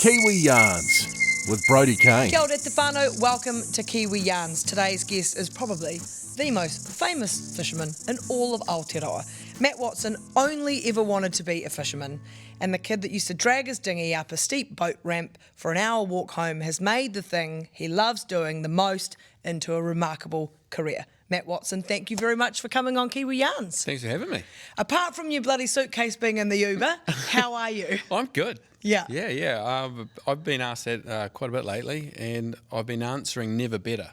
Kiwi Yarns with Brodie Kane. Kia ora te whānau, welcome to Kiwi Yarns. Today's guest is probably the most famous fisherman in all of Aotearoa. Matt Watson only ever wanted to be a fisherman, and the kid that used to drag his dinghy up a steep boat ramp for an hour walk home has made the thing he loves doing the most into a remarkable career. Matt Watson, thank you very much for coming on Kiwi Yarns. Thanks for having me. Apart from your bloody suitcase being in the Uber, how are you? I'm good. Yeah. I've been asked that quite a bit lately, and I've been answering never better.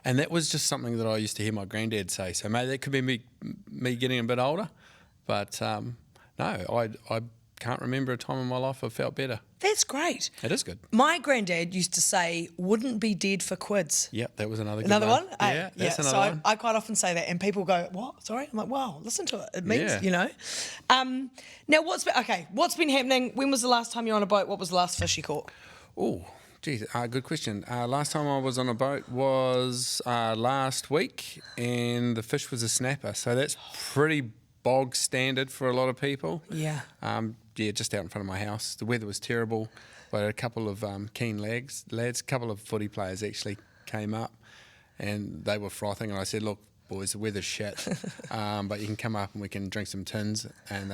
And that was just something that I used to hear my granddad say. So maybe that could be me getting a bit older. But no, I can't remember a time in my life I felt better. That's great. It is good. My granddad used to say, wouldn't be dead for quids. Yep, that was another good Another one? Yeah, that's another one. I quite often say that, and people go, what? Sorry? I'm like, wow, listen to it. It means, Yeah. you know. Now, what's been happening? When was the last time you were on a boat? What was the last fish you caught? Oh, geez, good question. Last time I was on a boat was last week, and the fish was a snapper. So that's pretty bog standard for a lot of people. Yeah. Just out in front of my house. The weather was terrible, but a couple of keen lads, a couple of footy players actually came up, and they were frothing. And I said, "Look, boys, the weather's shit, but you can come up and we can drink some tins." And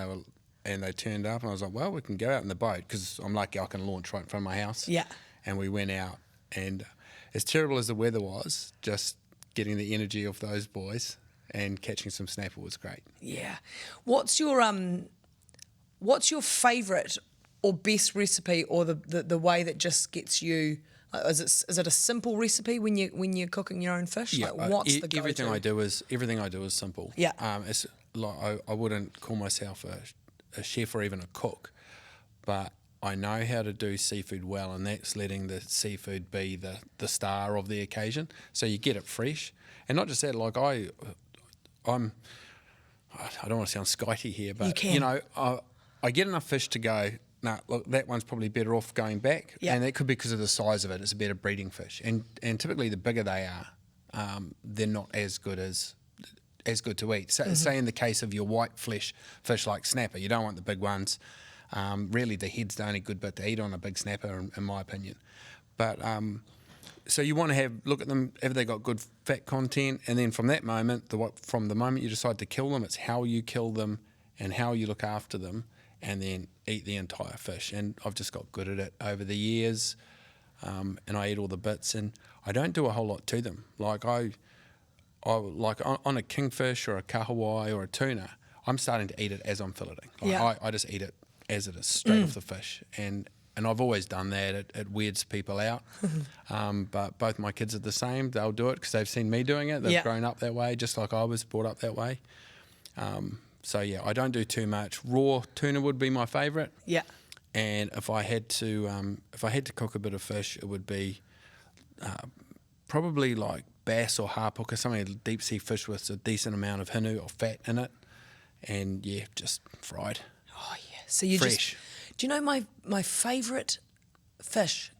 they turned up, and I was like, "Well, we can go out in the boat because I'm lucky I can launch right in front of my house." Yeah. And we went out, and as terrible as the weather was, just getting the energy of those boys and catching some snapper was great. Yeah. What's your favourite or best recipe, or the way that just gets you? Is it a simple recipe when you're cooking your own fish? Yeah, like, what's the go-to? everything I do is simple. Yeah. It's like I wouldn't call myself a chef or even a cook, but I know how to do seafood well, and that's letting the seafood be the star of the occasion. So you get it fresh, and not just that. Like I don't want to sound skitey here, but you know, I get enough fish to go, nah, look, that one's probably better off going back. Yeah. And that could be because of the size of it. It's a better breeding fish. And typically the bigger they are, they're not as good to eat. So, say in the case of your white flesh fish like snapper, you don't want the big ones. Really, the head's the only good bit to eat on a big snapper, in my opinion. But so you want to look at them, have they got good fat content, and then from that moment, from the moment you decide to kill them, it's how you kill them and how you look after them, and then eat the entire fish. And I've just got good at it over the years, and I eat all the bits, and I don't do a whole lot to them. Like I like on a kingfish or a kahawai or a tuna, I'm starting to eat it as I'm filleting. Like I just eat it as it is, straight off the fish, and I've always done that. It weirds people out, but both my kids are the same. They'll do it because they've seen me doing it. They've grown up that way, just like I was brought up that way. So yeah, I don't do too much. Raw tuna would be my favourite. Yeah. And if I had to cook a bit of fish, it would be probably like bass or harpooker, something deep sea fish with a decent amount of hinu or fat in it, and yeah, just fried. Oh yeah. So you fresh. Do you know my favourite fish?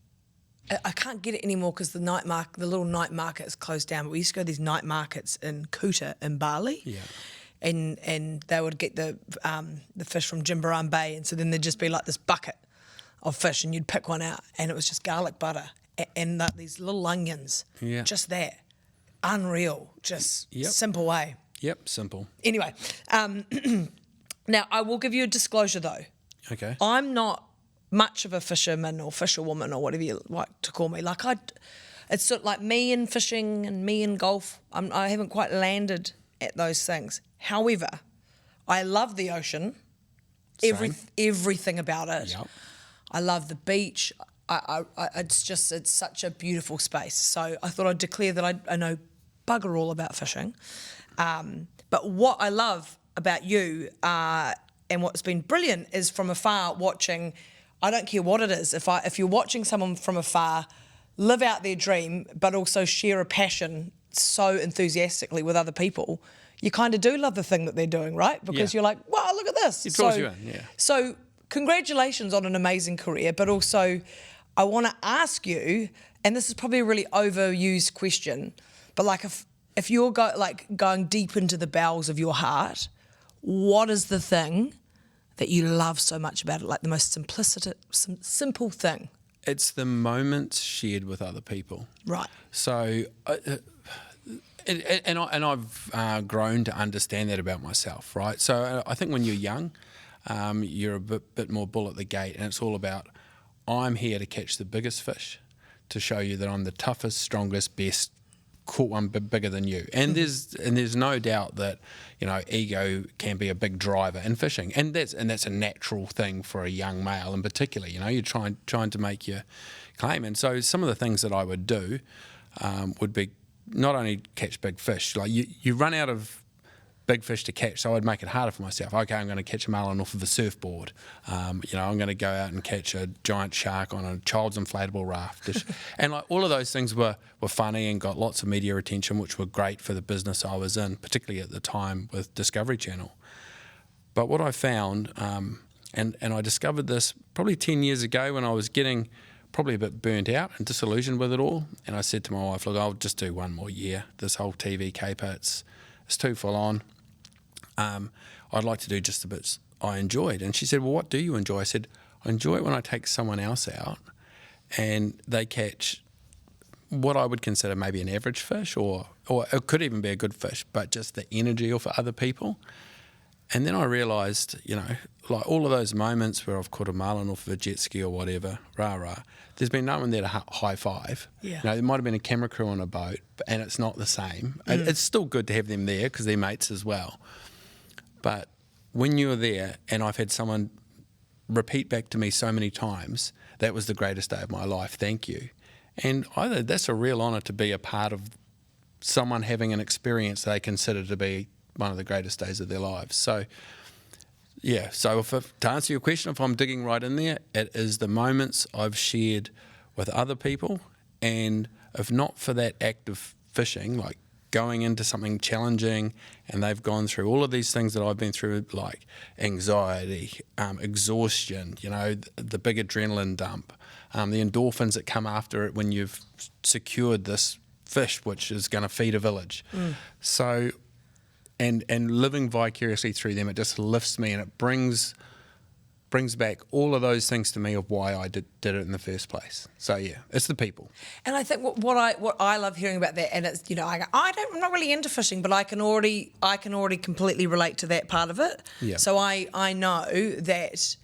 I can't get it anymore because the little night market is closed down. But we used to go to these night markets in Kuta in Bali. Yeah. And they would get the fish from Jimbaran Bay, and so then there'd just be like this bucket of fish, and you'd pick one out, and it was just garlic butter and these little onions. Yeah. Just that. Unreal. Just simple way. Yep, simple. Anyway, now I will give you a disclosure though. Okay. I'm not much of a fisherman or fisherwoman or whatever you like to call me. Like it's sort of like me in fishing and me in golf. I haven't quite landed at those things. However, I love the ocean, everything about it. Yep. I love the beach. It's such a beautiful space. So I thought I'd declare that I know bugger all about fishing. But what I love about you and what's been brilliant is from afar watching. I don't care what it is. If you're watching someone from afar live out their dream, but also share a passion so enthusiastically with other people, you kind of do love the thing that they're doing, right? Because you're like, wow, look at this. It draws you in, yeah. So congratulations on an amazing career, but also I want to ask you, and this is probably a really overused question, but like if you're going deep into the bowels of your heart, what is the thing that you love so much about it? Like the most simple thing It's the moments shared with other people. Right. So, and I've grown to understand that about myself, right? So I think when you're young, you're a bit more bull at the gate, and it's all about, I'm here to catch the biggest fish, to show you that I'm the toughest, strongest, best, caught one bigger than you. And there's no doubt that, you know, ego can be a big driver in fishing, and that's a natural thing for a young male in particular. You know, you're trying to make your claim, and so some of the things that I would do would be not only catch big fish, like you run out of big fish to catch, so I'd make it harder for myself. Okay, I'm going to catch a marlin off of a surfboard. You know, I'm going to go out and catch a giant shark on a child's inflatable raft. And like all of those things were funny and got lots of media attention, which were great for the business I was in, particularly at the time with Discovery Channel. But what I found, and I discovered this probably 10 years ago when I was getting probably a bit burnt out and disillusioned with it all, and I said to my wife, look, I'll just do one more year. This whole TV caper, it's too full on. I'd like to do just the bits I enjoyed. And she said, well, what do you enjoy? I said, I enjoy it when I take someone else out and they catch what I would consider maybe an average fish, or it could even be a good fish, but just the energy of other people. And then I realised, you know, like all of those moments where I've caught a marlin off of a jet ski or whatever, there's been no one there to high five. Yeah. You know, there might have been a camera crew on a boat, and it's not the same. It's still good to have them there because they're mates as well. But when you're there, and I've had someone repeat back to me so many times, that was the greatest day of my life, thank you. And that's a real honour to be a part of someone having an experience they consider to be one of the greatest days of their lives. So, yeah, so to answer your question, if I'm digging right in there, it is the moments I've shared with other people, and if not for that act of fishing, like going into something challenging, and they've gone through all of these things that I've been through, like anxiety, exhaustion, you know, the big adrenaline dump, the endorphins that come after it when you've secured this fish which is going to feed a village. So, and living vicariously through them, it just lifts me, and it brings back all of those things to me of why I did it in the first place. So yeah, it's the people. And I think what I love hearing about that, and it's, you know, I'm not really into fishing, but I can already completely relate to that part of it. Yeah. So I know that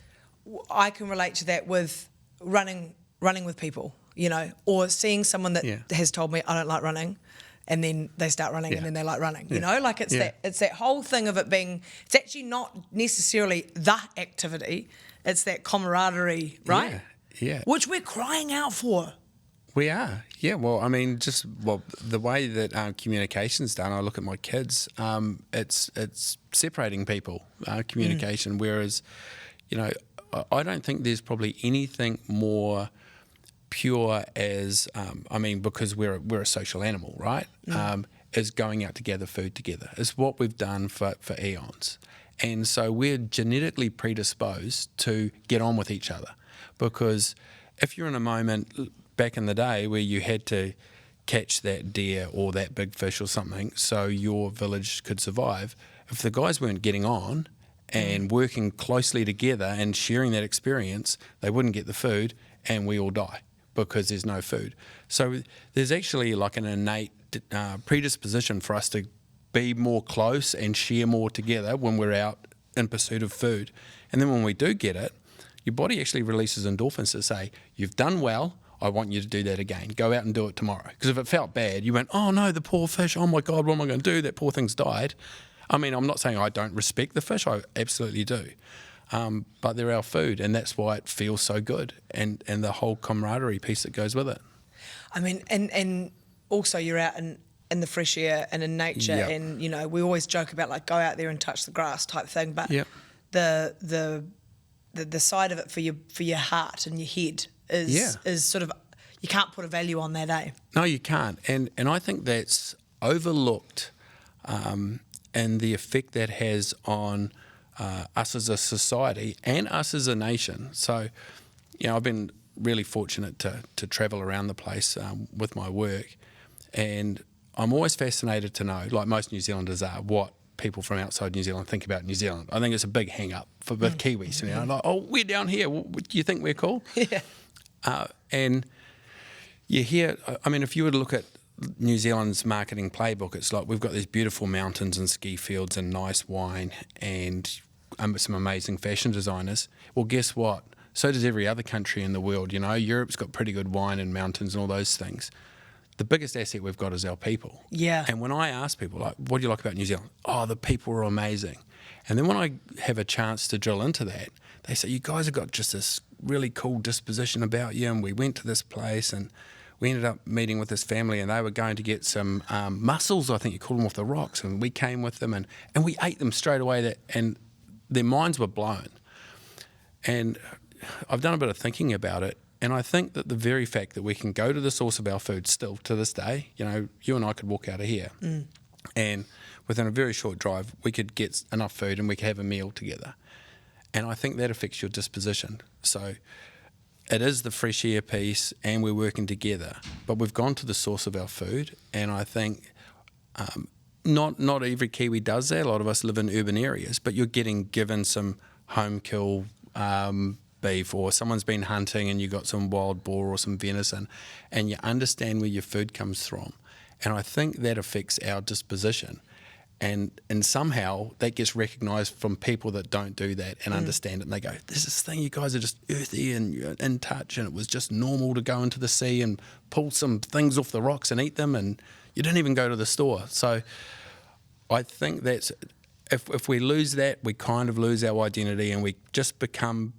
I can relate to that with running with people, you know, or seeing someone that has told me I don't like running, and then they start running, and then they like running. You know, like it's that whole thing of it being, it's actually not necessarily the activity, it's that camaraderie, right? Yeah. Which we're crying out for. We are, yeah. Well, I mean, the way that communication's done, I look at my kids, it's separating people, communication, whereas, you know, I don't think there's probably anything more pure as, I mean, because we're a social animal, right? Is going out to gather food together. It's what we've done for eons. And so we're genetically predisposed to get on with each other, because if you're in a moment back in the day where you had to catch that deer or that big fish or something so your village could survive, if the guys weren't getting on and working closely together and sharing that experience, they wouldn't get the food, and we all die because there's no food. So there's actually like an innate predisposition for us to be more close and share more together when we're out in pursuit of food. And then when we do get it, your body actually releases endorphins to say, you've done well, I want you to do that again. Go out and do it tomorrow. Because if it felt bad, you went, oh no, the poor fish, oh my God, what am I going to do? That poor thing's died. I mean, I'm not saying I don't respect the fish, I absolutely do. But they're our food, and that's why it feels so good, and the whole camaraderie piece that goes with it. I mean, and also you're out in the fresh air and in nature, and, you know, we always joke about like go out there and touch the grass type thing, but the side of it for your heart and your head is sort of, you can't put a value on that, eh? No, you can't, and I think that's overlooked, and the effect that has on us as a society and us as a nation. So, you know, I've been really fortunate to travel around the place with my work, and I'm always fascinated to know, like most New Zealanders are, what people from outside New Zealand think about New Zealand. I think it's a big hang up with Kiwis, you know, like, oh, we're down here, do you think we're cool? Yeah. And you hear, I mean, if you were to look at New Zealand's marketing playbook, it's like we've got these beautiful mountains and ski fields and nice wine and some amazing fashion designers. Well, guess what? So does every other country in the world. You know, Europe's got pretty good wine and mountains and all those things. The biggest asset we've got is our people. Yeah. And when I ask people, like, what do you like about New Zealand? Oh, the people are amazing. And then when I have a chance to drill into that, they say, you guys have got just this really cool disposition about you. And we went to this place and we ended up meeting with this family and they were going to get some mussels, I think you call them, off the rocks. And we came with them and we ate them straight away. And their minds were blown. And I've done a bit of thinking about it. And I think that the very fact that we can go to the source of our food still to this day, you know, you and I could walk out of here and within a very short drive, we could get enough food and we could have a meal together. And I think that affects your disposition. So it is the fresh air piece and we're working together, but we've gone to the source of our food. And I think not every Kiwi does that. A lot of us live in urban areas, but you're getting given some home kill beef, or someone's been hunting and you got some wild boar or some venison, and you understand where your food comes from. And I think that affects our disposition. And somehow that gets recognised from people that don't do that and understand it. And they go, there's this thing, you guys are just earthy and you're in touch, and it was just normal to go into the sea and pull some things off the rocks and eat them, and you didn't even go to the store. So I think that's, if we lose that, we kind of lose our identity and we just become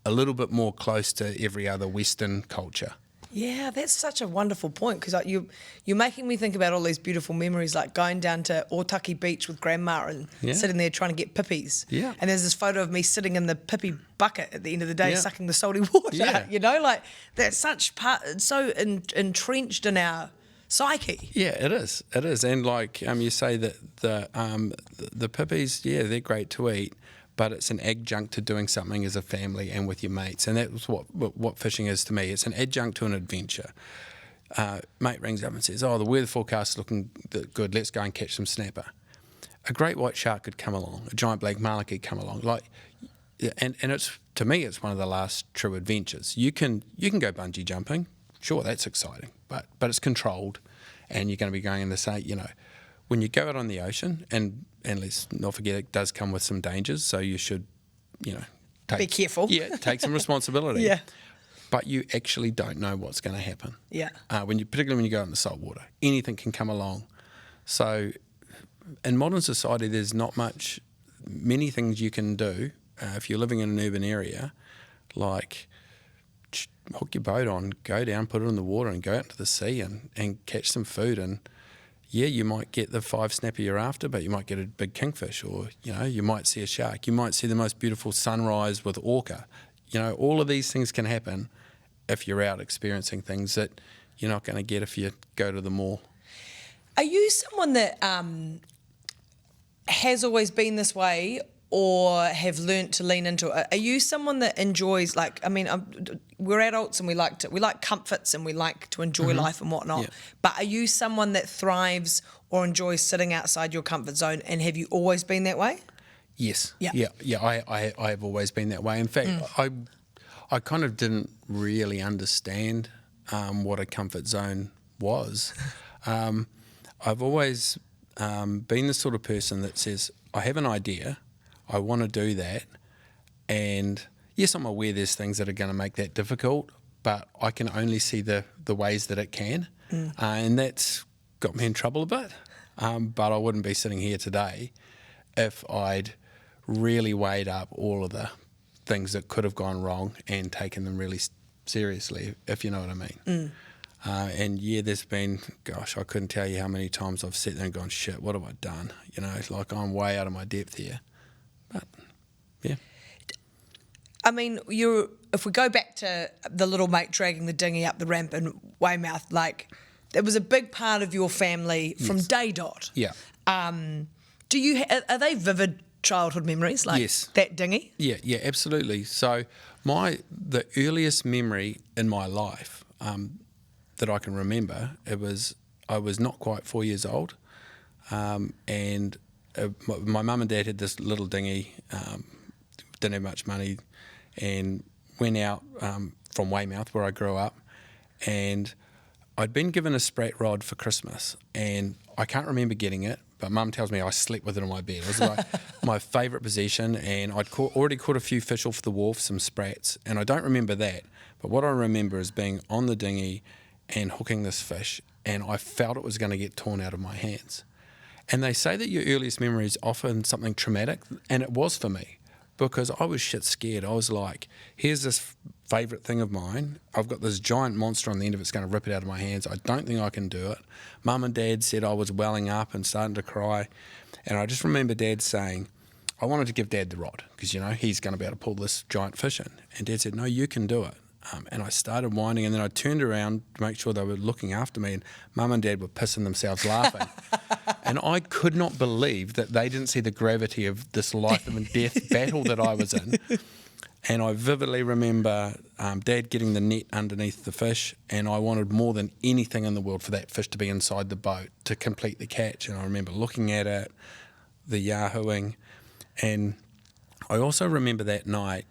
a little bit more close to every other Western culture. Yeah, that's such a wonderful point, because like you're making me think about all these beautiful memories, like going down to Aotearoa Beach with Grandma and sitting there trying to get pippies. Yeah. And there's this photo of me sitting in the pippy bucket at the end of the day, sucking the salty water. Yeah. You know, like that's so entrenched in our psyche. Yeah, it is. It is. And like you say that the pippies, they're great to eat, but it's an adjunct to doing something as a family and with your mates. And that's what fishing is to me. It's an adjunct to an adventure. Mate rings up and says, oh, the weather forecast is looking good, let's go and catch some snapper. A great white shark could come along, a giant black marlin could come along. And it's, to me, it's one of the last true adventures. You can go bungee jumping, sure, that's exciting, but it's controlled, and you're going to be going in the same, you know, when you go out on the ocean, and let's not forget it does come with some dangers, so you should, you know, be careful. Yeah, take some responsibility. Yeah. But you actually don't know what's going to happen. Yeah. Particularly when you go out in the salt water, anything can come along. So in modern society, there's not many things you can do if you're living in an urban area, like hook your boat on, go down, put it in the water and go out into the sea and catch some food. And yeah, you might get the 5 snapper you're after, but you might get a big kingfish, or, you know, you might see a shark. You might see the most beautiful sunrise with orca. You know, all of these things can happen if you're out experiencing things that you're not going to get if you go to the mall. Are you someone that has always been this way, or have learnt to lean into it? Are you someone that enjoys, like, I mean, we're adults and we like comforts and we like to enjoy life and whatnot. Yeah. But are you someone that thrives or enjoys sitting outside your comfort zone, and have you always been that way? Yes. Yeah. Yeah. I have always been that way. In fact, I kind of didn't really understand what a comfort zone was. I've always been the sort of person that says, I have an idea, I want to do that, and yes, I'm aware there's things that are going to make that difficult, but I can only see the ways that it can, and that's got me in trouble a bit. But I wouldn't be sitting here today if I'd really weighed up all of the things that could have gone wrong and taken them really seriously, if you know what I mean. And yeah, there's been, gosh, I couldn't tell you how many times I've sat there and gone, shit, what have I done? You know, it's like I'm way out of my depth here. But yeah. I mean, if we go back to the little mate dragging the dinghy up the ramp in Weymouth, like, it was a big part of your family from day dot. Yeah. Are they vivid childhood memories, like that dinghy? Yeah, absolutely. So the earliest memory in my life that I can remember, I was not quite 4 years old, and my mum and dad had this little dinghy, didn't have much money, and went out from Weymouth, where I grew up, and I'd been given a sprat rod for Christmas, and I can't remember getting it, but Mum tells me I slept with it on my bed. It was like my favourite possession, and I'd already caught a few fish off the wharf, some sprats, and I don't remember that. But what I remember is being on the dinghy and hooking this fish, and I felt it was going to get torn out of my hands. And they say that your earliest memory is often something traumatic, and it was for me, because I was shit scared. I was like, here's this favourite thing of mine. I've got this giant monster on the end of it's going to rip it out of my hands. I don't think I can do it. Mum and Dad said I was welling up and starting to cry. And I just remember Dad saying, I wanted to give Dad the rod because, you know, he's going to be able to pull this giant fish in. And Dad said, no, you can do it. And I started whining, and then I turned around to make sure they were looking after me, and Mum and Dad were pissing themselves laughing. And I could not believe that they didn't see the gravity of this life and death battle that I was in. And I vividly remember Dad getting the net underneath the fish, and I wanted more than anything in the world for that fish to be inside the boat to complete the catch. And I remember looking at it, the yahooing, and I also remember that night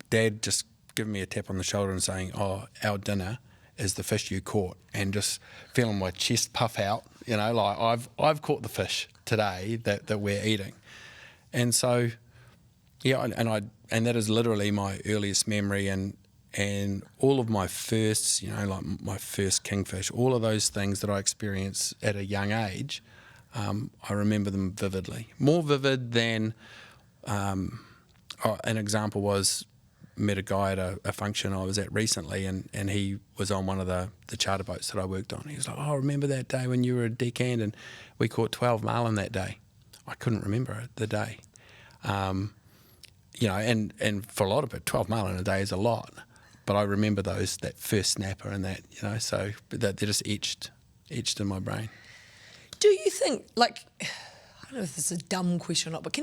Dad just giving me a tap on the shoulder and saying, oh, our dinner is the fish you caught, and just feeling my chest puff out, you know, like I've caught the fish today that we're eating. And so, yeah, and that is literally my earliest memory, and all of my firsts, you know, like my first kingfish, all of those things that I experienced at a young age, I remember them vividly. More vivid than, an example was, met a guy at a function I was at recently, and he was on one of the charter boats that I worked on. He was like, oh, I remember that day when you were a deckhand and we caught 12 marlin that day. I couldn't remember the day. You know, and for a lot of it, 12 marlin a day is a lot. But I remember that first snapper and that, you know, so they're just etched in my brain. Do you think, like, I don't know if this is a dumb question or not, but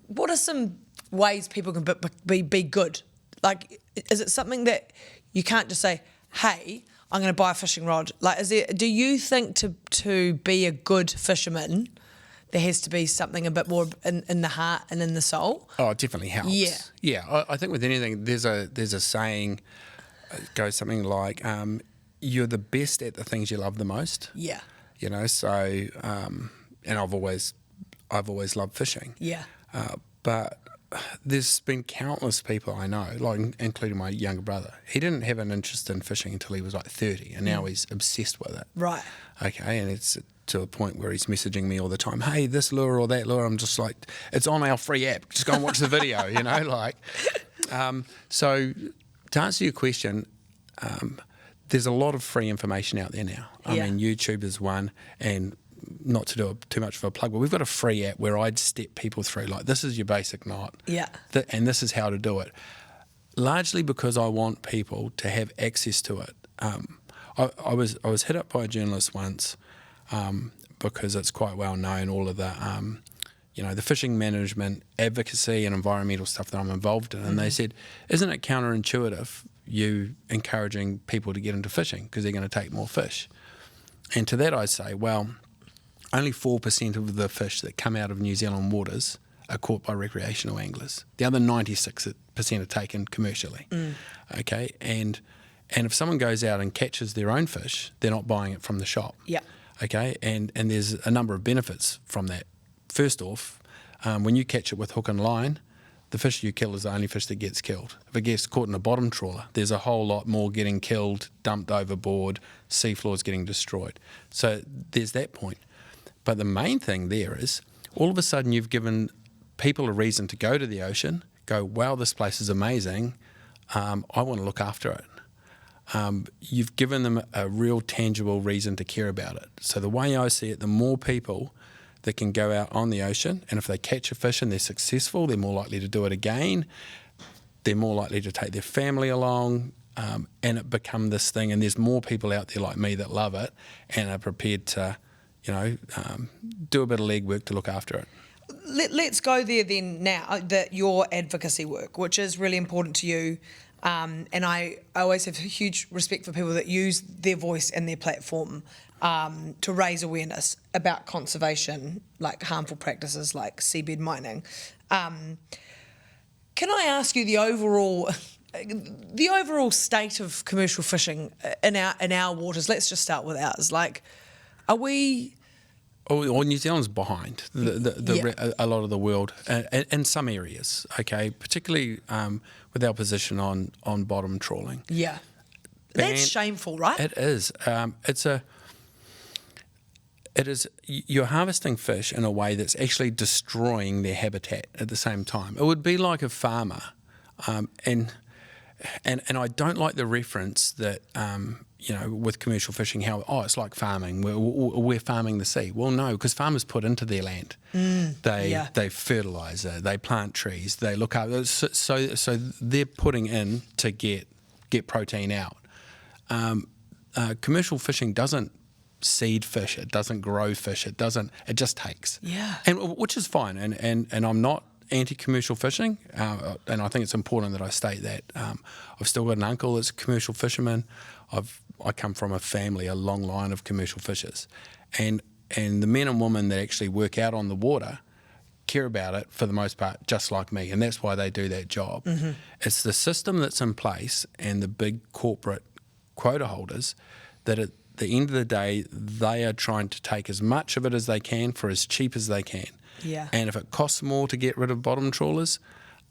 what are some ways people can be good? Like, is it something that you can't just say, hey, I'm going to buy a fishing rod? Like, do you think to be a good fisherman, there has to be something a bit more in the heart and in the soul? Oh, it definitely helps. Yeah. Yeah, I think with anything, there's a saying, it goes something like, you're the best at the things you love the most. Yeah. You know, so, and I've always loved fishing. Yeah. But there's been countless people I know, like including my younger brother. He didn't have an interest in fishing until he was like 30, and now he's obsessed with it. Right. Okay, and it's to a point where he's messaging me all the time, hey, this lure or that lure. I'm just like, it's on our free app. Just go and watch the video, you know, like. So to answer your question, there's a lot of free information out there now. I mean, YouTube is one, and not to do too much of a plug, but we've got a free app where I'd step people through, like, this is your basic knot, and this is how to do it, largely because I want people to have access to it. I was hit up by a journalist once because it's quite well known, all of the you know, the fishing management advocacy and environmental stuff that I'm involved in, and they said, isn't it counterintuitive you encouraging people to get into fishing because they're going to take more fish? And to that I say, well, only 4% of the fish that come out of New Zealand waters are caught by recreational anglers. The other 96% are taken commercially. Okay, and if someone goes out and catches their own fish, they're not buying it from the shop. Yeah. Okay, and there's a number of benefits from that. First off, when you catch it with hook and line, the fish you kill is the only fish that gets killed. If it gets caught in a bottom trawler, there's a whole lot more getting killed, dumped overboard, seafloors getting destroyed. So there's that point. But the main thing there is, all of a sudden you've given people a reason to go to the ocean, go, wow, this place is amazing, I want to look after it. You've given them a real tangible reason to care about it. So the way I see it, the more people that can go out on the ocean, and if they catch a fish and they're successful, they're more likely to do it again, they're more likely to take their family along, and it become this thing, and there's more people out there like me that love it and are prepared to, you know, do a bit of legwork to look after it. Let's go there then now, your advocacy work, which is really important to you. And I always have huge respect for people that use their voice and their platform to raise awareness about conservation, like harmful practices like seabed mining. Can I ask you the overall the overall state of commercial fishing in our waters. Let's just start with ours. Like, are we? Well, New Zealand's behind a lot of the world in some areas, okay, particularly with our position on bottom trawling. Yeah. That's shameful, right? It is. You're harvesting fish in a way that's actually destroying their habitat at the same time. It would be like a farmer, and I don't like the reference that with commercial fishing, how it's like farming. We're farming the sea. Well, no, because farmers put into their land. They fertilise it. They plant trees. They look up. So they're putting in to get protein out. Commercial fishing doesn't seed fish. It doesn't grow fish. It just takes. Yeah. And which is fine. And I'm not anti-commercial fishing, and I think it's important that I state that. I've still got an uncle that's a commercial fisherman. I come from a long line of commercial fishers, and the men and women that actually work out on the water care about it for the most part, just like me, and that's why they do that job. Mm-hmm. It's the system that's in place and the big corporate quota holders that at the end of the day they are trying to take as much of it as they can for as cheap as they can. Yeah. And if it costs more to get rid of bottom trawlers,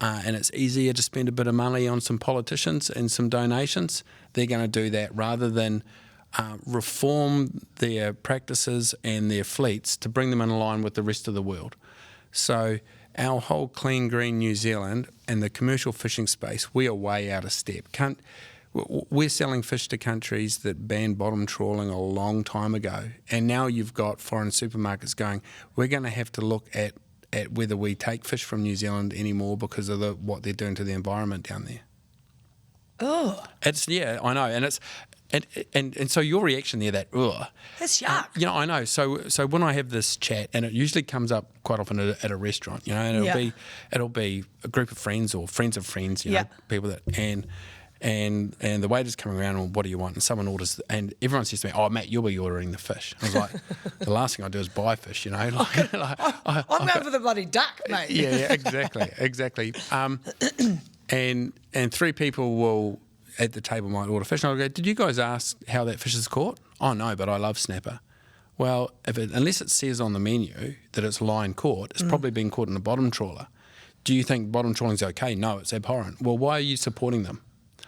and it's easier to spend a bit of money on some politicians and some donations, they're going to do that rather than reform their practices and their fleets to bring them in line with the rest of the world. So our whole clean green New Zealand and the commercial fishing space, we are way out of step. We're selling fish to countries that banned bottom trawling a long time ago, and now you've got foreign supermarkets going, we're going to have to look at whether we take fish from New Zealand anymore because of what they're doing to the environment down there. Oh. I know, and it's and so your reaction there, that that's yuck. I know. So when I have this chat, and it usually comes up quite often at a restaurant, and it'll be a group of friends or friends of friends, people that and the waiter's coming around, and what do you want? And someone orders, and everyone says to me, "Oh, Matt, you'll be ordering the fish." I was like, the last thing I do is buy fish, I'm going for the bloody duck, mate. Yeah, exactly. And three people will at the table might order fish, and I'll go, "Did you guys ask how that fish is caught?" "Oh no, but I love snapper." Well, unless it says on the menu that it's line caught, it's probably been caught in a bottom trawler. Do you think bottom trawling is okay? No, it's abhorrent. Well, why are you supporting them?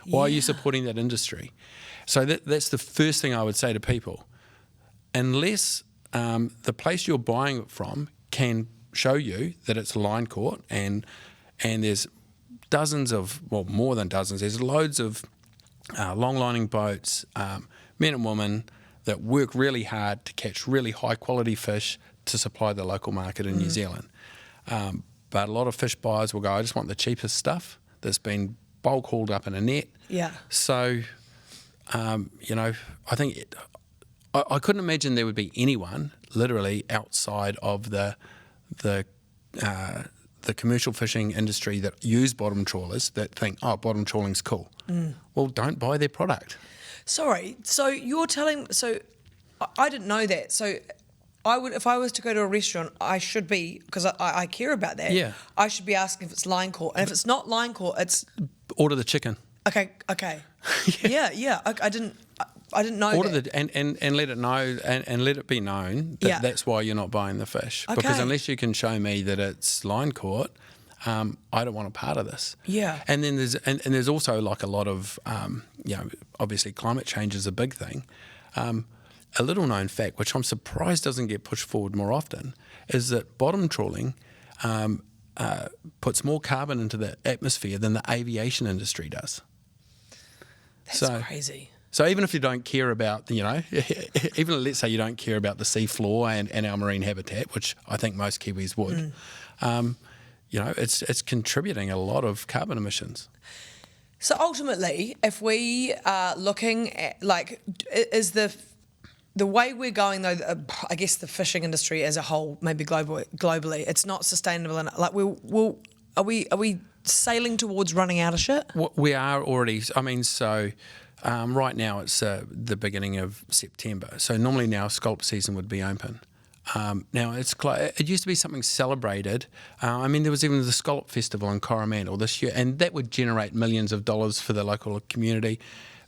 Why are you supporting that industry? So that's the first thing I would say to people. Unless the place you're buying it from can show you that it's line caught, and there's dozens of, well, more than dozens, there's loads of long lining boats, men and women that work really hard to catch really high quality fish to supply the local market in New Zealand. But a lot of fish buyers will go, I just want the cheapest stuff that's been bulk hauled up in a net. Yeah. So, I think I couldn't imagine there would be anyone literally outside of the commercial fishing industry that use bottom trawlers that think, oh, bottom trawling's cool. Well, don't buy their product. Sorry. So you're telling? So I didn't know that. So I would, if I was to go to a restaurant, I should be, because I care about that. Yeah. I should be asking if it's line caught, and if it's not line caught, it's order the chicken. Okay. Yeah. I didn't know order that. And let it know and let it be known that that's why you're not buying the fish. Okay. Because unless you can show me that it's line caught, I don't want a part of this. Yeah. And then there's also like a lot of obviously climate change is a big thing. A little known fact, which I'm surprised doesn't get pushed forward more often, is that bottom trawling puts more carbon into the atmosphere than the aviation industry does. That's crazy. So even if you don't care about, even let's say you don't care about the sea floor and our marine habitat, which I think most Kiwis would, it's contributing a lot of carbon emissions. So ultimately, if we are looking at, is the way we're going, though, I guess the fishing industry as a whole, maybe globally, it's not sustainable. And are we sailing towards running out of shit? We are already. I mean, so right now it's the beginning of September. So normally now scallop season would be open. Now, it used to be something celebrated. I mean, there was even the Scallop Festival in Coromandel this year, and that would generate millions of dollars for the local community.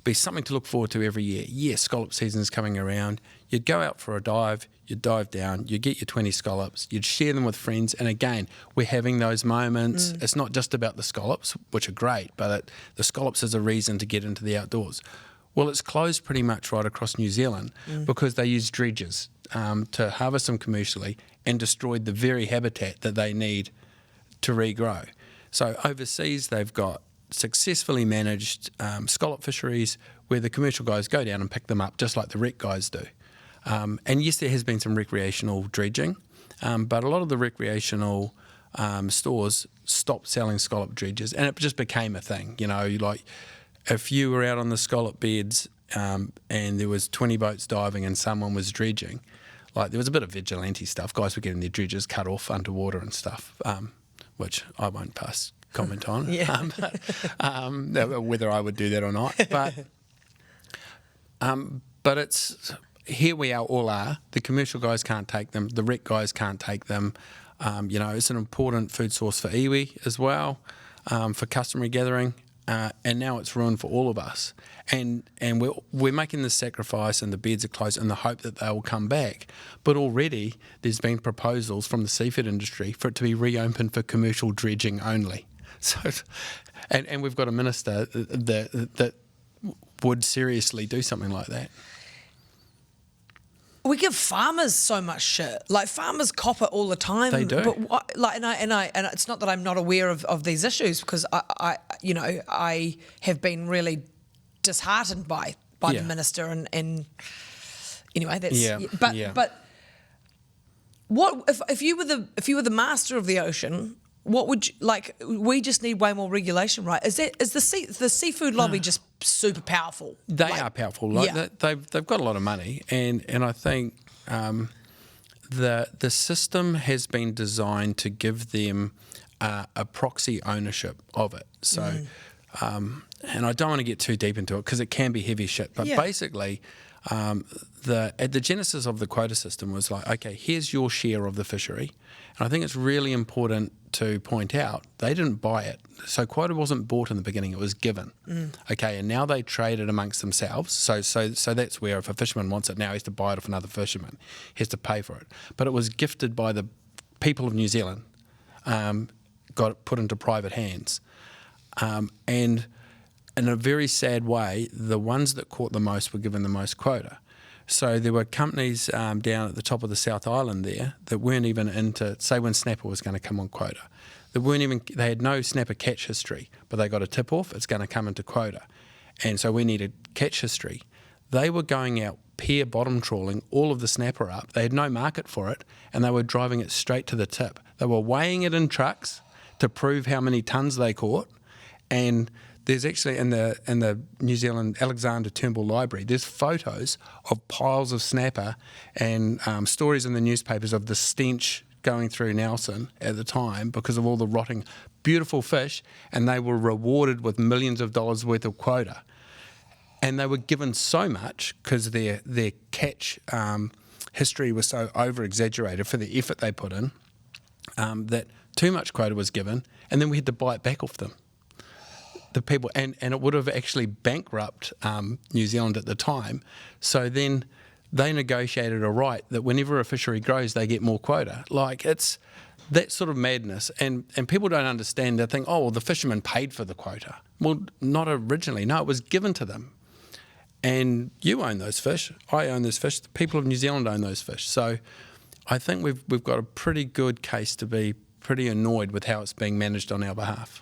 Be something to look forward to every year. Yes, scallop season is coming around. You'd go out for a dive, you'd dive down, you'd get your 20 scallops, you'd share them with friends, and again, we're having those moments. It's not just about the scallops, which are great, but the scallops is a reason to get into the outdoors. Well, it's closed pretty much right across New Zealand because they use dredges to harvest them commercially and destroyed the very habitat that they need to regrow. So overseas, they've got successfully managed scallop fisheries where the commercial guys go down and pick them up just like the rec guys do. And yes, there has been some recreational dredging, but a lot of the recreational stores stopped selling scallop dredges, and it just became a thing. You know, like if you were out on the scallop beds and there was 20 boats diving and someone was dredging, like there was a bit of vigilante stuff. Guys were getting their dredges cut off underwater and stuff, which I won't pass comment on, whether I would do that or not. But it's here we all are. The commercial guys can't take them. The rec guys can't take them. You know, it's an important food source for iwi as well, for customary gathering. And now it's ruined for all of us. And we're making this sacrifice, and the beds are closed in the hope that they will come back. But already there's been proposals from the seafood industry for it to be reopened for commercial dredging only. So, and we've got a minister that would seriously do something like that. We give farmers so much shit. Like farmers cop it all the time. They do. But and it's not that I'm not aware of these issues, because I have been really disheartened by the minister and anyway that's but what if you were the master of the ocean? What would you like? We just need way more regulation, right? Is the seafood lobby just super powerful? They are powerful. They've got a lot of money, and I think the system has been designed to give them a proxy ownership of it. So, and I don't want to get too deep into it because it can be heavy shit. But basically, at the genesis of the quota system was like, okay, here's your share of the fishery. And I think it's really important to point out they didn't buy it. So quota wasn't bought in the beginning, it was given. Okay, and now they trade it amongst themselves. So that's where if a fisherman wants it now, he has to buy it off another fisherman. He has to pay for it. But it was gifted by the people of New Zealand, got it put into private hands. And in a very sad way, the ones that caught the most were given the most quota. So there were companies down at the top of the South Island there that weren't even into, say when snapper was going to come on quota. They had no snapper catch history, but they got a tip off, it's going to come into quota. And so we needed catch history. They were going out pair bottom trawling all of the snapper up. They had no market for it, and they were driving it straight to the tip. They were weighing it in trucks to prove how many tonnes they caught, and there's actually in the New Zealand Alexander Turnbull Library, there's photos of piles of snapper and stories in the newspapers of the stench going through Nelson at the time because of all the rotting, beautiful fish, and they were rewarded with millions of dollars worth of quota. And they were given so much because their catch history was so over-exaggerated for the effort they put in that too much quota was given, and then we had to buy it back off them. The people, and it would have actually bankrupt New Zealand at the time. So then they negotiated a right that whenever a fishery grows, they get more quota. Like it's that sort of madness, and people don't understand. They think, oh, well, the fishermen paid for the quota. Well, not originally. No, it was given to them. And you own those fish. I own those fish. The people of New Zealand own those fish. So I think we've got a pretty good case to be pretty annoyed with how it's being managed on our behalf.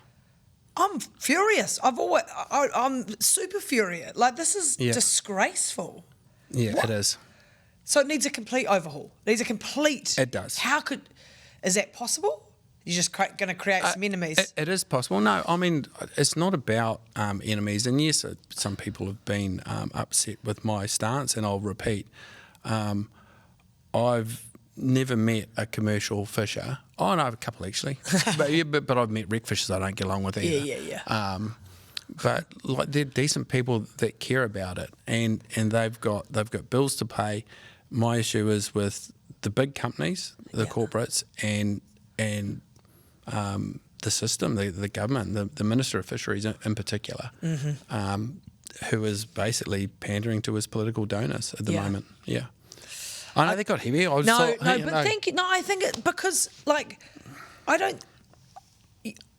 I'm furious. I'm super furious. Like, this is disgraceful. Yeah, it is. So it needs a complete overhaul. It needs a complete... It does. Is that possible? You're just going to create some enemies? It is possible. No, I mean, it's not about enemies. And yes, some people have been upset with my stance, and I'll repeat. I've never met a commercial fisher. Oh, no, I have a couple actually. but I've met wreck fishers I don't get along with either. Yeah. But like they're decent people that care about it, and they've got bills to pay. My issue is with the big companies, the corporates, and the system, the government, the Minister of Fisheries in particular, who is basically pandering to his political donors at the moment. Yeah. I know they got heavy. Thank you. No, I think it because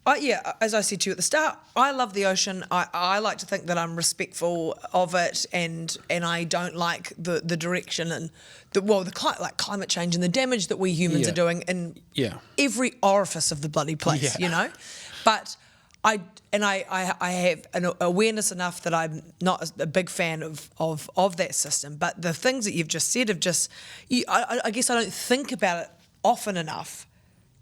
as I said to you at the start, I love the ocean. I like to think that I'm respectful of it, and I don't like the direction and climate change and the damage that we humans are doing in every orifice of the bloody place, you know. But I have an awareness enough that I'm not a big fan of that system. But the things that you've just said I guess I don't think about it often enough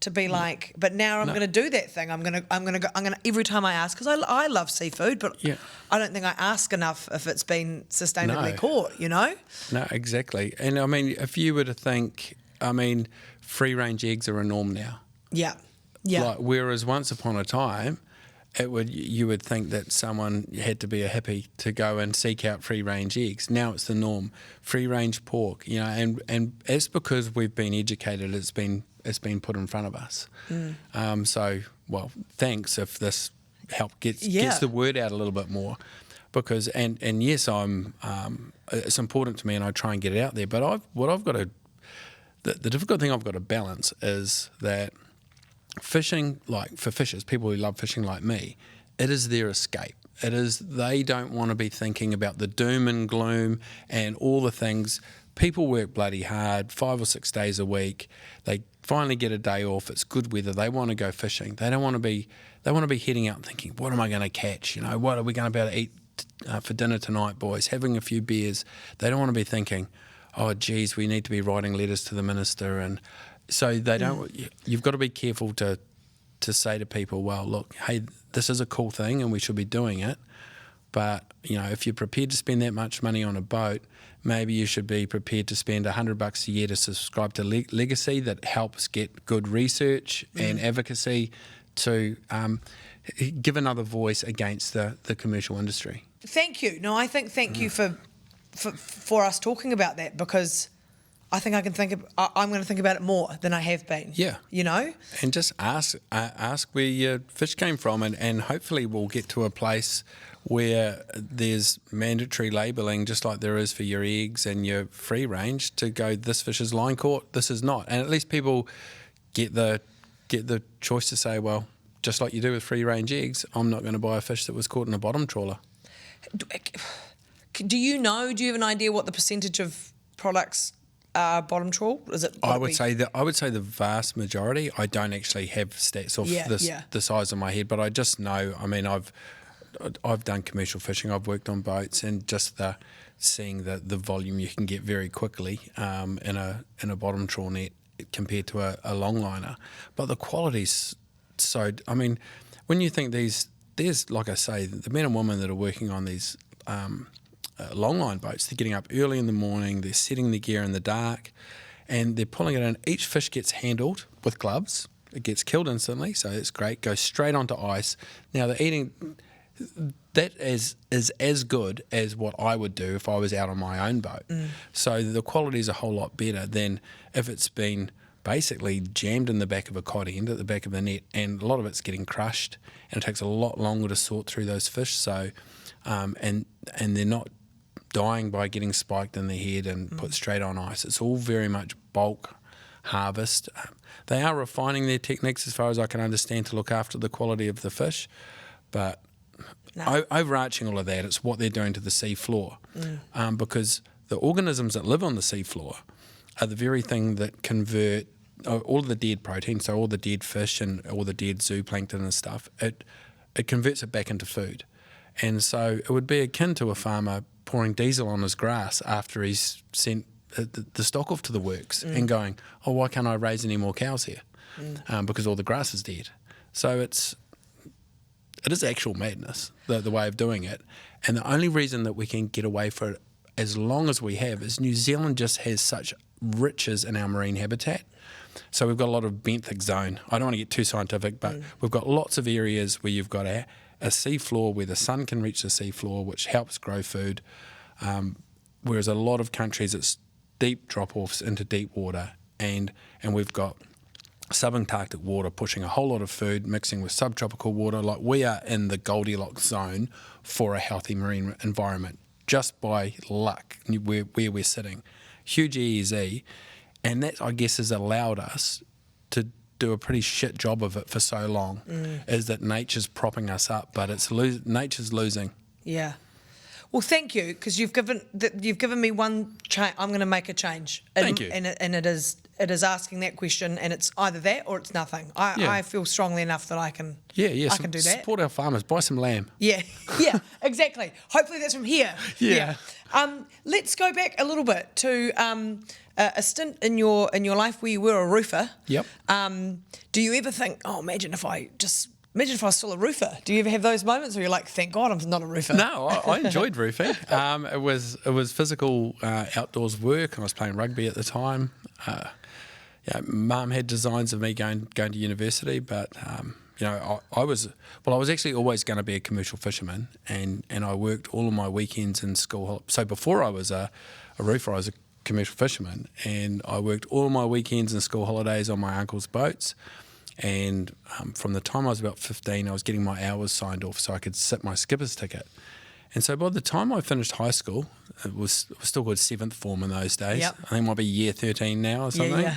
to be like, but now I'm going to do that thing. I'm going to every time I ask, because I love seafood, but I don't think I ask enough if it's been sustainably caught, you know? No, exactly. And I mean, if you were to think, I mean, free range eggs are a norm now. Yeah. Yeah. Like, whereas once upon a time, you would think that someone had to be a hippie to go and seek out free range eggs. Now it's the norm. Free range pork, you know, and it's because we've been educated. It's been put in front of us. So, well, thanks if this gets the word out a little bit more, because and yes, it's important to me, and I try and get it out there. But the difficult thing I've got to balance is that fishing, like for fishers, people who love fishing like me, it is their escape. They don't want to be thinking about the doom and gloom and all the things. People work bloody hard, 5 or 6 days a week. They finally get a day off. It's good weather. They want to go fishing. They want to be heading out and thinking, what am I going to catch? You know, what are we going to be able to eat for dinner tonight, boys? Having a few beers. They don't want to be thinking, oh, geez, we need to be writing letters to the minister. And so they don't. You've got to be careful to say to people, well, look, hey, this is a cool thing and we should be doing it. But, you know, if you're prepared to spend that much money on a boat, maybe you should be prepared to spend $100 a year to subscribe to Legacy that helps get good research and advocacy to give another voice against the commercial industry. Thank you. No, I think thank you for us talking about that, because I think I'm going to think about it more than I have been. Yeah. You know? And just ask where your fish came from, and hopefully we'll get to a place where there's mandatory labelling, just like there is for your eggs and your free range, to go, this fish is line caught, this is not. And at least people get the choice to say, well, just like you do with free range eggs, I'm not going to buy a fish that was caught in a bottom trawler. Do you have an idea what the percentage of products are bottom trawl? Is it? I would say the vast majority. I don't actually have stats off the size of my head, but I just know. I mean, I've done commercial fishing. I've worked on boats, and just seeing the volume you can get very quickly in a bottom trawl net compared to a longliner. But the quality's so. I mean, when you think there's like I say, the men and women that are working on these longline boats, they're getting up early in the morning, they're setting the gear in the dark, and they're pulling it in. Each fish gets handled with gloves. It gets killed instantly, so it's great. Goes straight onto ice. Now they're eating. That is as good as what I would do if I was out on my own boat. So the quality is a whole lot better than if it's been basically jammed in the back of a cod end at the back of the net, and a lot of it's getting crushed, and it takes a lot longer to sort through those fish. So, and they're not dying by getting spiked in the head and put straight on ice. It's all very much bulk harvest. They are refining their techniques, as far as I can understand, to look after the quality of the fish, but overarching all of that, it's what they're doing to the sea floor, because the organisms that live on the sea floor are the very thing that convert all the dead protein, so all the dead fish and all the dead zooplankton and stuff, it converts it back into food. And so it would be akin to a farmer pouring diesel on his grass after he's sent the stock off to the works and going, oh, why can't I raise any more cows here? Because all the grass is dead. So it is actual madness, the way of doing it. And the only reason that we can get away for it as long as we have is New Zealand just has such riches in our marine habitat. So we've got a lot of benthic zone. I don't want to get too scientific, but we've got lots of areas where you've got a sea floor where the sun can reach the sea floor, which helps grow food, whereas a lot of countries it's deep drop-offs into deep water, and we've got subantarctic water pushing a whole lot of food, mixing with subtropical water. Like, we are in the Goldilocks zone for a healthy marine environment, just by luck where we're sitting. Huge EEZ, and that, I guess, has allowed us to do a pretty shit job of it for so long, is that nature's propping us up, but nature's losing. Yeah. Well, thank you, because you've given me one change. I'm going to make a change. Thank you. And it is asking that question, and it's either that or it's nothing. I feel strongly enough that I can. I can do that. Support our farmers. Buy some lamb. Yeah, exactly. Hopefully that's from here. Yeah. Let's go back a little bit to a stint in your life where you were a roofer. Yep. Do you ever think, imagine if I was still a roofer? Do you ever have those moments where you're like, thank God I'm not a roofer? No, I enjoyed roofing. It was physical outdoors work. I was playing rugby at the time. Mum had designs of me going to university, but I was actually always going to be a commercial fisherman, and I worked all of my weekends in school. So before I was a roofer, I was a commercial fisherman, and I worked all of my weekends and school holidays on my uncle's boats. And from the time I was about 15, I was getting my hours signed off so I could sit my skipper's ticket. And so by the time I finished high school, it was still called 7th form in those days. Yep. I think it might be year 13 now or something. Yeah.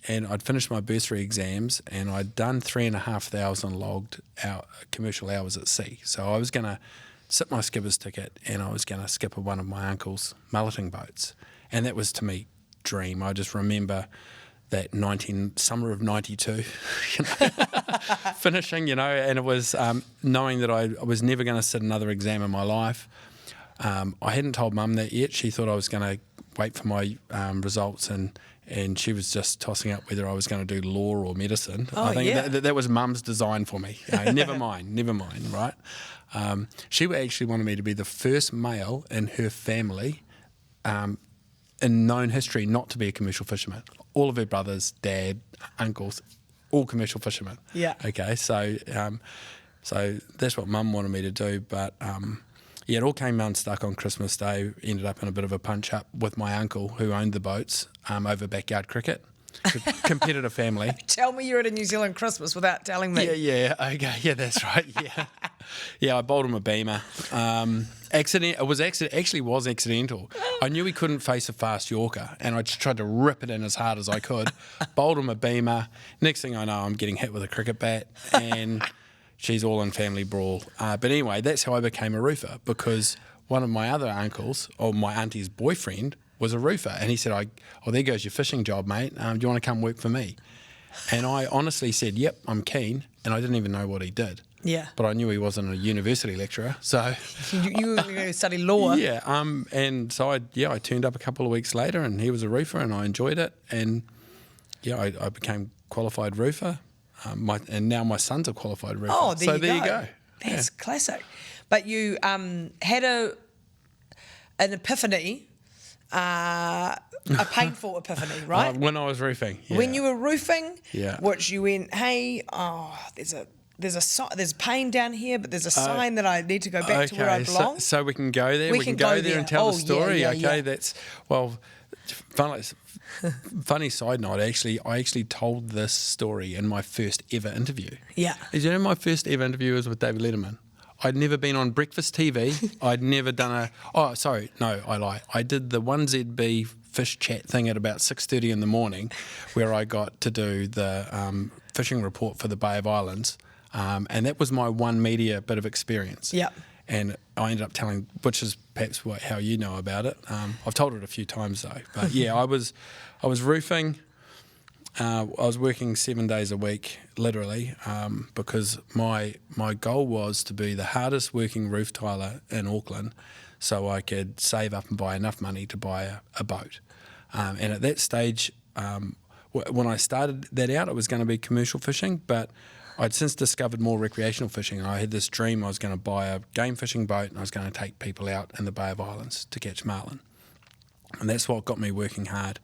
And I'd finished my bursary exams, and I'd done 3,500 logged out commercial hours at sea. So I was going to sit my skipper's ticket, and I was going to skipper one of my uncle's mulleting boats. And that was, to me, dream. I just remember that summer of 92, finishing, and it was knowing that I was never going to sit another exam in my life. I hadn't told Mum that yet. She thought I was going to wait for my results, and she was just tossing up whether I was going to do law or medicine. I think that was Mum's design for me. Never mind, right? She actually wanted me to be the first male in her family in known history not to be a commercial fisherman. All of her brothers, dad, uncles, all commercial fishermen. Yeah. Okay, so that's what Mum wanted me to do, but it all came unstuck on Christmas Day. Ended up in a bit of a punch-up with my uncle who owned the boats over backyard cricket. Competitive family. Tell me you're at a New Zealand Christmas without telling me. Yeah, okay, yeah, that's right, yeah. I bowled him a beamer. It was accidental. I knew he couldn't face a fast Yorker, and I just tried to rip it in as hard as I could. Bowled him a beamer. Next thing I know, I'm getting hit with a cricket bat, and she's all in family brawl. But anyway, that's how I became a roofer, because one of my other uncles, or my auntie's boyfriend, was a roofer, and he said, there goes your fishing job, mate. Do you want to come work for me? And I honestly said, yep, I'm keen, and I didn't even know what he did. Yeah. But I knew he wasn't a university lecturer, so... You were going to study law. Yeah, and so I turned up a couple of weeks later, and he was a roofer, and I enjoyed it, and I became qualified roofer, and now my son's a qualified roofer. Oh, there you go. That's classic. But you had an epiphany, a painful epiphany, right? When I was roofing. Yeah. When you were roofing, yeah. Which you went, hey, there's pain down here, but there's a sign that I need to go back to where I belong. So we can go there. We can go there and tell the story. Yeah. That's funny side note. I actually told this story in my first ever interview. Yeah. Did you know my first ever interview was with David Letterman? I'd never been on breakfast TV. I'd never done I lie. I did the 1ZB fish chat thing at about 6:30 in the morning, where I got to do the fishing report for the Bay of Islands, and that was my one media bit of experience. Yeah. And I ended up telling, which is perhaps how you know about it. I've told it a few times though. But yeah, I was roofing. I was working 7 days a week, literally, because my goal was to be the hardest working roof tiler in Auckland, so I could save up and buy enough money to buy a boat. And at that stage, when I started that out, it was going to be commercial fishing, but I'd since discovered more recreational fishing. I had this dream I was going to buy a game fishing boat, and I was going to take people out in the Bay of Islands to catch marlin. And that's what got me working hard.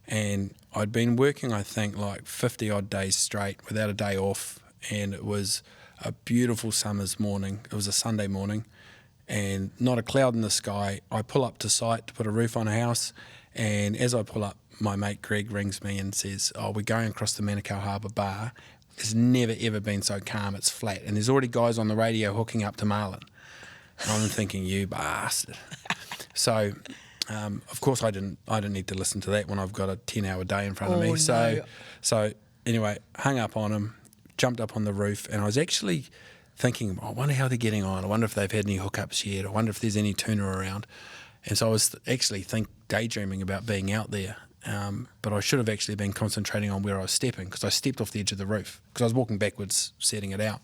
And I'd been working, I think, like 50-odd days straight without a day off, and it was a beautiful summer's morning. It was a Sunday morning, and not a cloud in the sky. I pull up to site to put a roof on a house, and as I pull up, my mate Greg rings me and says, "Oh, we're going across the Manukau Harbour Bar. It's never ever been so calm. It's flat, and there's already guys on the radio hooking up to Marlin." And I'm thinking, "You bastard!" So, of course, I didn't need to listen to that when I've got a 10-hour day in front of me. No. So anyway, hung up on him, jumped up on the roof, and I was actually thinking, I wonder how they're getting on. I wonder if they've had any hookups yet. I wonder if there's any tuna around. And so I was actually daydreaming about being out there. But I should have actually been concentrating on where I was stepping, because I stepped off the edge of the roof because I was walking backwards, setting it out.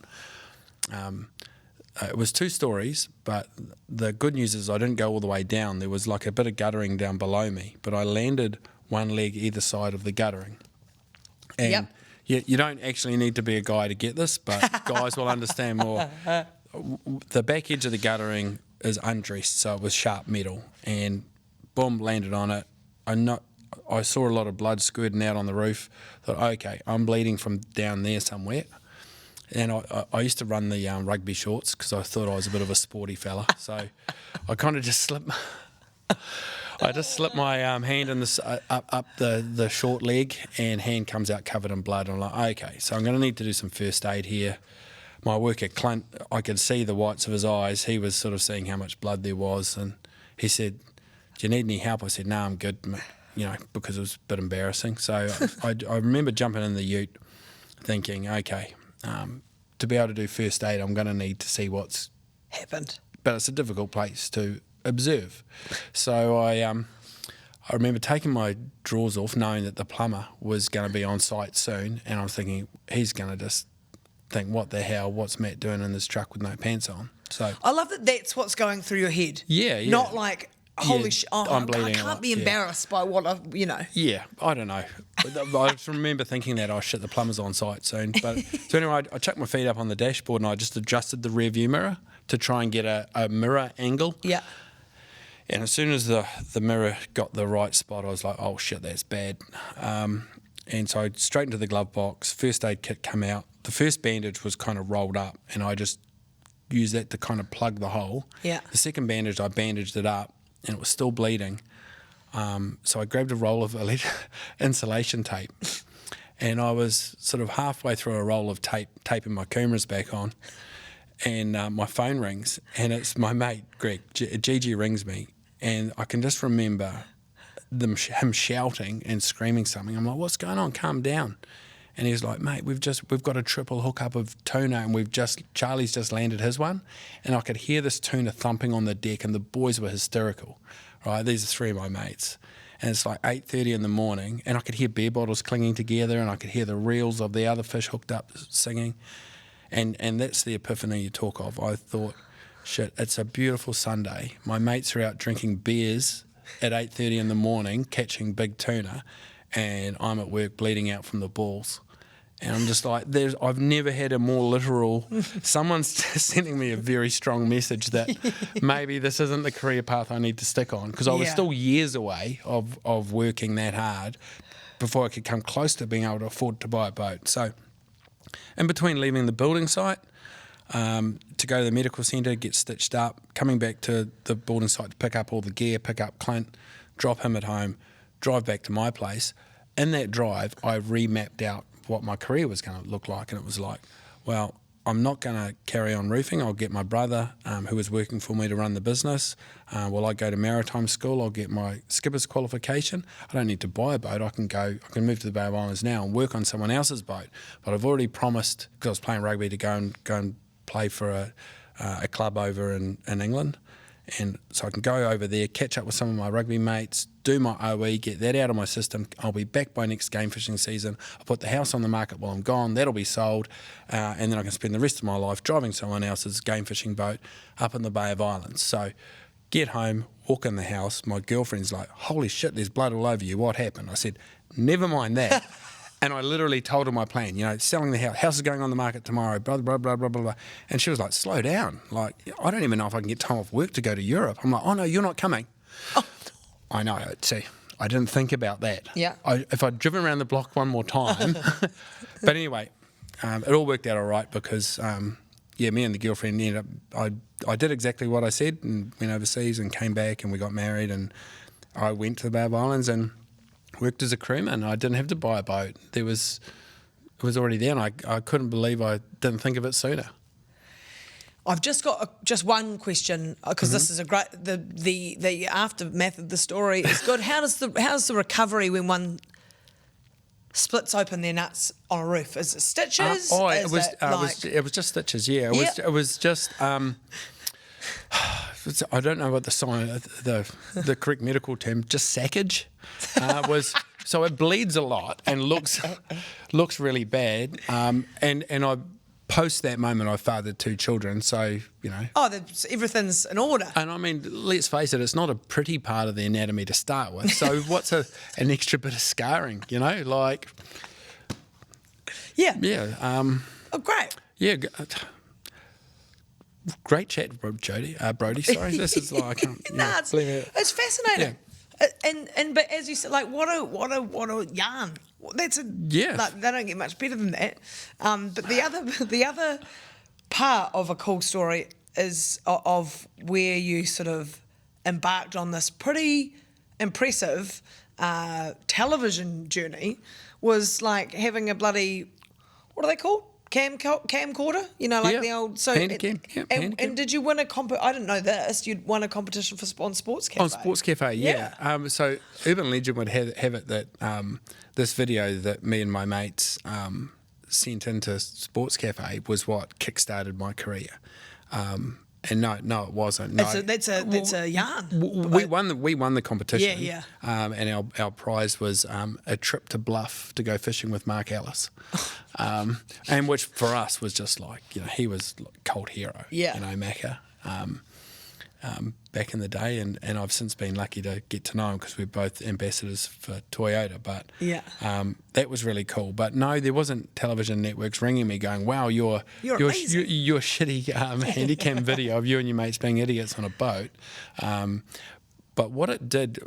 It was 2 stories, but the good news is I didn't go all the way down. There was like a bit of guttering down below me, but I landed one leg either side of the guttering. And you don't actually need to be a guy to get this, but guys will understand more. The back edge of the guttering is undressed, so it was sharp metal, and boom, landed on it. I saw a lot of blood squirting out on the roof. Thought, okay, I'm bleeding from down there somewhere. And I used to run the rugby shorts because I thought I was a bit of a sporty fella. So I kind of just slipped my hand in up the short leg, and hand comes out covered in blood. I'm like, okay, so I'm going to need to do some first aid here. My worker, Clint, I could see the whites of his eyes. He was sort of seeing how much blood there was. And he said, "Do you need any help?" I said, "No, I'm good," because it was a bit embarrassing. So I remember jumping in the ute thinking, okay, to be able to do first aid, I'm going to need to see what's happened. But it's a difficult place to observe. So I remember taking my drawers off, knowing that the plumber was going to be on site soon, and I was thinking, he's going to just think, what the hell, what's Matt doing in this truck with no pants on? So I love that that's what's going through your head. Yeah. Not like, holy Yeah, shit, I'm I bleeding a can't lot, be embarrassed by what I've, Yeah, I don't know. I just remember thinking that, oh shit, the plumber's on site soon. But so anyway, I chucked my feet up on the dashboard and I just adjusted the rear view mirror to try and get a mirror angle. Yeah. And as soon as the mirror got the right spot, I was like, oh shit, that's bad. And so I straight into the glove box, first aid kit come out. The first bandage was kind of rolled up and I just used that to kind of plug the hole. Yeah. The second bandage, I bandaged it up and it was still bleeding. So I grabbed a roll of insulation tape and I was sort of halfway through a roll of tape, taping my kumaras back on, and my phone rings and it's my mate, Greg. Gigi rings me and I can just remember him shouting and screaming something. I'm like, what's going on? Calm down. And he's like, mate, we've got a triple hookup of tuna and Charlie's just landed his one. And I could hear this tuna thumping on the deck and the boys were hysterical, right? These are 3 of my mates. And it's like 8:30 in the morning and I could hear beer bottles clinging together and I could hear the reels of the other fish hooked up singing. And that's the epiphany you talk of. I thought, shit, it's a beautiful Sunday. My mates are out drinking beers at 8:30 in the morning, catching big tuna, and I'm at work bleeding out from the balls. And I'm just like, I've never had a more literal, someone's sending me a very strong message that maybe this isn't the career path I need to stick on, because I was still years away of working that hard before I could come close to being able to afford to buy a boat. So in between leaving the building site to go to the medical centre, get stitched up, coming back to the building site to pick up all the gear, pick up Clint, drop him at home, drive back to my place. In that drive, I remapped out what my career was going to look like, and it was like, well, I'm not going to carry on roofing. I'll get my brother, who was working for me, to run the business. While I go to maritime school, I'll get my skipper's qualification. I don't need to buy a boat. I can move to the Bay of Islands now and work on someone else's boat. But I've already promised, because I was playing rugby, to go and play for a club over in England. And so I can go over there, catch up with some of my rugby mates, do my OE, get that out of my system. I'll be back by next game fishing season. I'll put the house on the market while I'm gone. That'll be sold. And then I can spend the rest of my life driving someone else's game fishing boat up in the Bay of Islands. So get home, walk in the house. My girlfriend's like, holy shit, there's blood all over you. What happened? I said, never mind that. And I literally told her my plan, selling the house is going on the market tomorrow, blah, blah, blah, blah, blah, blah. And she was like, slow down. Like, I don't even know if I can get time off work to go to Europe. I'm like, oh, no, you're not coming. Oh. I know. See, I didn't think about that. Yeah. If I'd driven around the block one more time. But anyway, it all worked out all right because, me and the girlfriend ended up, I did exactly what I said and went overseas and came back and we got married and I went to the Bay of Islands and worked as a crewman. I didn't have to buy a boat. It was already there, and I couldn't believe I didn't think of it sooner. I've just got just one question because this is a great the aftermath of the story is good. How's the recovery when one splits open their nuts on a roof? Is it stitches? It was just stitches. Yeah, it was just. I don't know what the correct medical term, just saccage, was. So it bleeds a lot and looks really bad. And I post that moment I fathered 2 children, so everything's in order. And I mean, let's face it, it's not a pretty part of the anatomy to start with. So what's an extra bit of scarring? Like. Yeah. Yeah. Great. Yeah. Great chat, Brody. Sorry, this is like it's fascinating. Yeah. But as you said, like what a yarn. That's like, they don't get much better than that. But the other part of a cool story is of where you sort of embarked on this pretty impressive television journey was like having a bloody, what are they called? Camcorder, the old Handycam. And did you win a I didn't know this. You'd won a competition on Sports Cafe. On Sports Cafe, yeah. So Urban Legend would have it that this video that me and my mates sent into Sports Cafe was what kick-started my career. And no, it wasn't. No. That's a yarn. We won the competition. Yeah. And our prize was a trip to Bluff to go fishing with Mark Ellis, and which for us was just like he was like cult hero. Yeah. Macca. Back in the day, and I've since been lucky to get to know him because we're both ambassadors for Toyota. But that was really cool. But no, there wasn't television networks ringing me going, "Wow, your shitty handycam video of you and your mates being idiots on a boat." But what it did,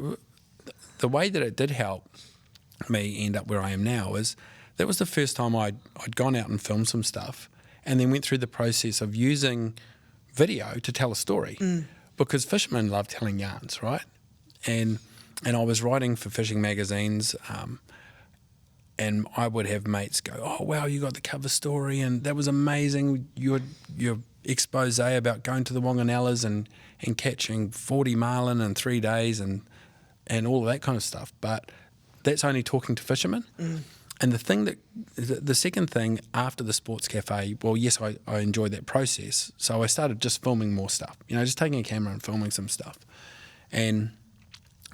the way that it did help me end up where I am now is that was the first time I'd gone out and filmed some stuff, and then went through the process of using video to tell a story. Because fishermen love telling yarns, right? And I was writing for fishing magazines, and I would have mates go, "Oh wow, you got the cover story, and that was amazing. Your expose about going to the Wanganellas and catching 40 marlin in 3 days and all of that kind of stuff." But that's only talking to fishermen. And the second thing after the Sports Cafe, well, yes, I enjoyed that process. So I started just filming more stuff, just taking a camera and filming some stuff. And,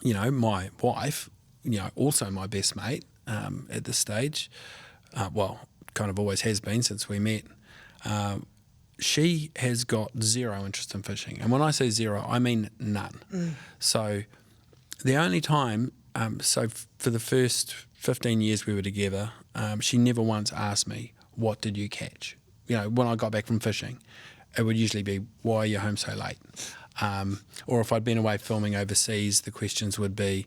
my wife, also my best mate at this stage, kind of always has been since we met, she has got zero interest in fishing. And when I say zero, I mean none. So the only time, for the first 15 years we were together, she never once asked me, "What did you catch?" When I got back from fishing, it would usually be, "Why are you home so late?" Or if I'd been away filming overseas, the questions would be,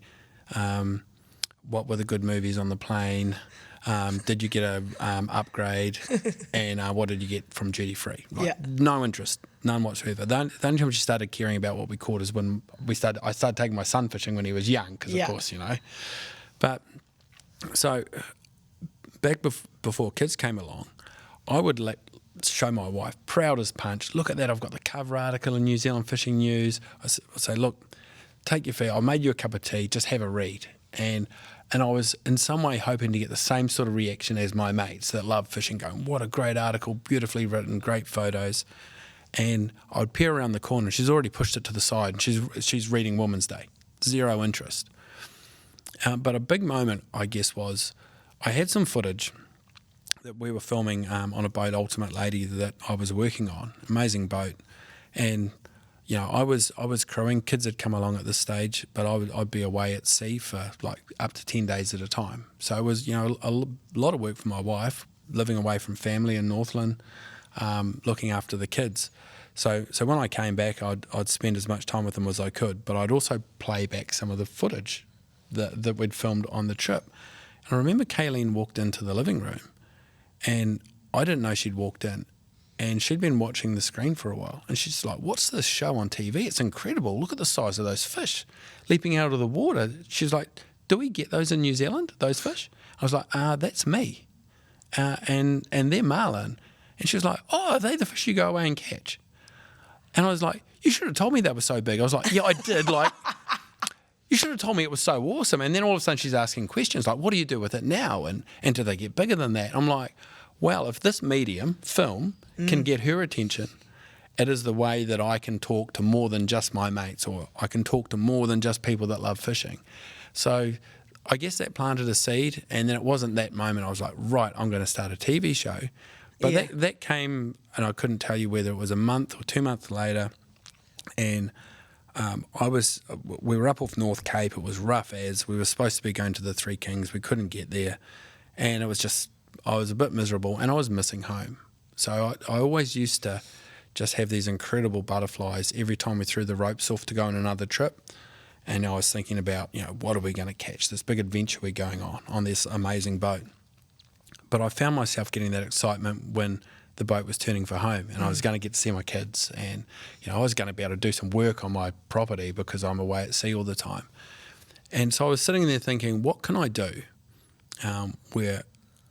"What were the good movies on the plane? Did you get a upgrade? And what did you get from duty free?" No interest, none whatsoever. The only time she started caring about what we caught is when I started taking my son fishing when he was young, because of course, But so back before kids came along, I would show my wife, proud as punch, "Look at that, I've got the cover article in New Zealand Fishing News." I'd say, "Look, take your fare. I made you a cup of tea, just have a read." And I was in some way hoping to get the same sort of reaction as my mates that love fishing, going, "What a great article, beautifully written, great photos." And I would peer around the corner. She's already pushed it to the side, and she's reading Women's Day. Zero interest. But a big moment, I guess, was I had some footage that we were filming on a boat, Ultimate Lady, that I was working on. Amazing boat. And, I was crewing. Kids had come along at this stage, but I'd be away at sea for like up to 10 days at a time. So it was, a lot of work for my wife, living away from family in Northland, looking after the kids. So when I came back, I'd spend as much time with them as I could, but I'd also play back some of the footage that we'd filmed on the trip. And I remember Kayleen walked into the living room, and I didn't know she'd walked in, and she'd been watching the screen for a while, and she's like, "What's this show on TV? It's incredible. Look at the size of those fish leaping out of the water." She's like, do we get those in New Zealand, those fish? I was like, that's me. And they're marlin. And she was like, oh, are they the fish you go away and catch? And I was like, you should have told me they were so big. I was like, yeah, I did. Like, you should have told me it was so awesome. And then all of a sudden she's asking questions like, what do you do with it now? And do they get bigger than that? I'm like, well, if this medium, film, can get her attention, it is the way that I can talk to more than just my mates, or I can talk to more than just people that love fishing. So I guess that planted a seed, and then it wasn't that moment I was like, right, I'm going to start a TV show. But that came, and I couldn't tell you whether it was a month or 2 months later, and we were up off North Cape. It was rough as we were supposed to be going to the Three Kings. We couldn't get there, and it was just, I was a bit miserable, and I was missing home. So I always used to just have these incredible butterflies every time we threw the ropes off to go on another trip. And I was thinking about, what are we going to catch? This big adventure we're going on this amazing boat. But I found myself getting that excitement when the boat was turning for home, and I was going to get to see my kids, and I was going to be able to do some work on my property because I'm away at sea all the time. And so I was sitting there thinking, what can I do where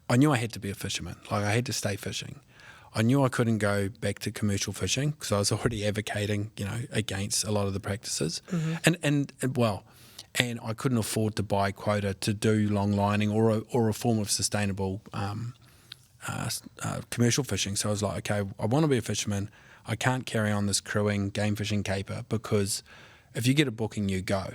I knew I had to be a fisherman, like I had to stay fishing. I knew I couldn't go back to commercial fishing because I was already advocating, against a lot of the practices, and I couldn't afford to buy quota to do long lining or a form of sustainable commercial fishing. So I was like, okay, I want to be a fisherman. I can't carry on this crewing, game fishing caper, because if you get a booking, you go.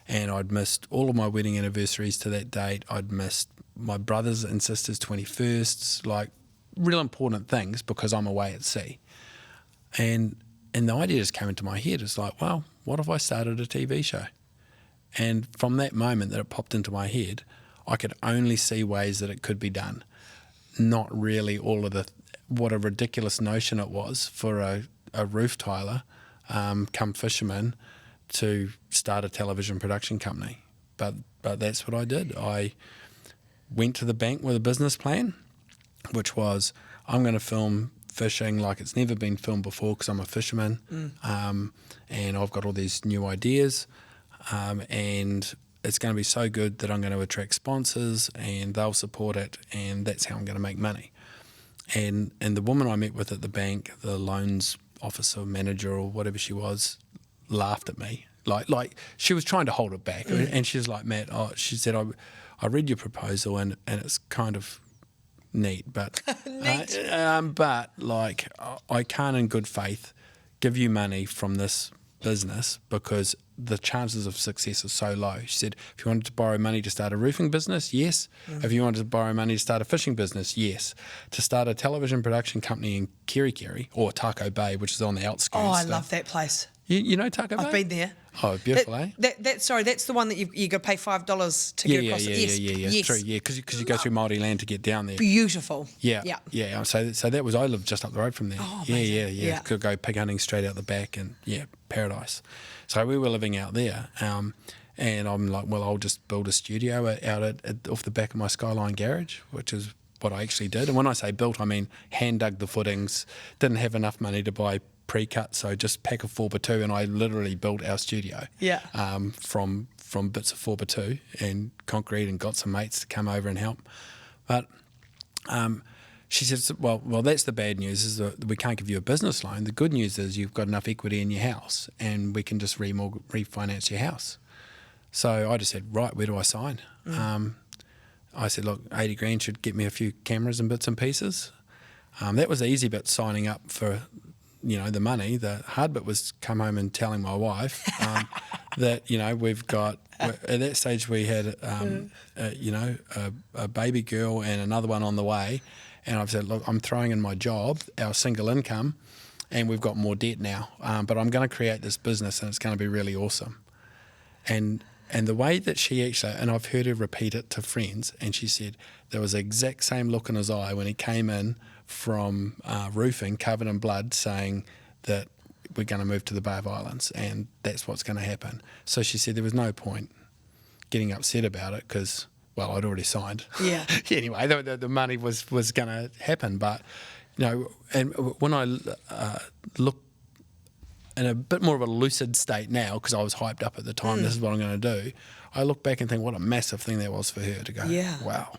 And I'd missed all of my wedding anniversaries to that date. I'd missed my brothers and sisters' 21sts, like real important things because I'm away at sea. And the idea just came into my head. It's like, well, what if I started a TV show? And from that moment that it popped into my head, I could only see ways that it could be done. Not really all of what a ridiculous notion it was for a roof tiler, come fisherman, to start a television production company. But that's what I did. I went to the bank with a business plan, which was, I'm going to film fishing like it's never been filmed before because I'm a fisherman, and I've got all these new ideas, and it's going to be so good that I'm going to attract sponsors and they'll support it, and that's how I'm going to make money. And the woman I met with at the bank, the loans officer, manager, or whatever she was, laughed at me. Like she was trying to hold it back. And she was like, Matt, she said, I read your proposal and it's kind of neat, but but like I can't in good faith give you money from this business because the chances of success are so low. She said, if you wanted to borrow money to start a roofing business, yes. If you wanted to borrow money to start a fishing business, yes. To start a television production company in Kerikeri, or Taco Bay, which is on the outskirts. Oh, I love that place. You know Taco Bay? I've been there. Oh, beautiful, eh? That's the one that you got to pay $5 to get across. Yes. True, because you go through Māori land to get down there. Beautiful. Yeah. So that was, I lived just up the road from there. Oh, yeah. Could go pig hunting straight out the back, and paradise. So we were living out there, and I'm like, well, I'll just build a studio out off the back of my Skyline garage, which is what I actually did. And when I say built, I mean hand dug the footings. Didn't have enough money to buy pre-cut, so just pack of 4x2, and I literally built our studio from bits of 4x2 and concrete, and got some mates to come over and help. But she says, well, that's the bad news, is that we can't give you a business loan. The good news is you've got enough equity in your house, and we can just refinance your house. So I just said, right, where do I sign? I said, look, 80 grand should get me a few cameras and bits and pieces. That was the easy bit, signing up for the money. The hard bit was come home and telling my wife that we've got, at that stage we had a baby girl and another one on the way, and I've said, look, I'm throwing in my job, our single income, and we've got more debt now, but I'm going to create this business, and it's going to be really awesome. And the way that she actually, and I've heard her repeat it to friends, and she said there was the exact same look in his eye when he came in from roofing, covered in blood, saying that we're going to move to the Bay of Islands and that's what's going to happen. So she said there was no point getting upset about it because, well, I'd already signed. Yeah. Anyway, the money was going to happen. But, and when I look in a bit more of a lucid state now, because I was hyped up at the time, this is what I'm going to do, I look back and think what a massive thing that was for her to go, wow.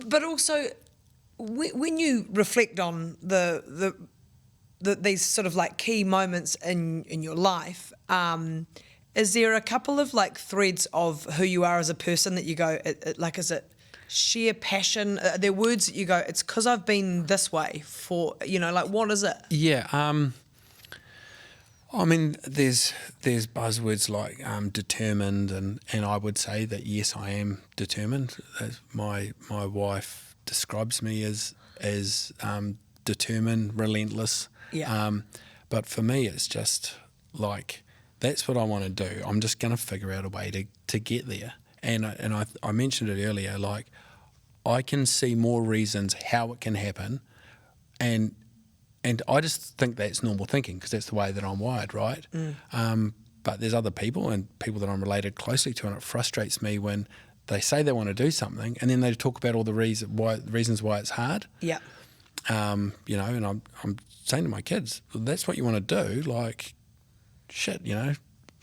But also, when you reflect on these sort of like key moments in your life, is there a couple of like threads of who you are as a person that you go, like, is it sheer passion? Are there words that you go, it's because I've been this way for, like, what is it? Yeah, I mean, there's buzzwords like determined, and I would say that yes, I am determined. My wife describes me as determined, relentless. Yeah. But for me, it's just like that's what I want to do. I'm just going to figure out a way to get there. And I mentioned it earlier. Like, I can see more reasons how it can happen, and I just think that's normal thinking because that's the way that I'm wired, right? But there's other people and people that I'm related closely to, and it frustrates me when they say they want to do something and then they talk about all the reasons why it's hard. Yeah. And I'm saying to my kids, well, that's what you want to do. Like, shit,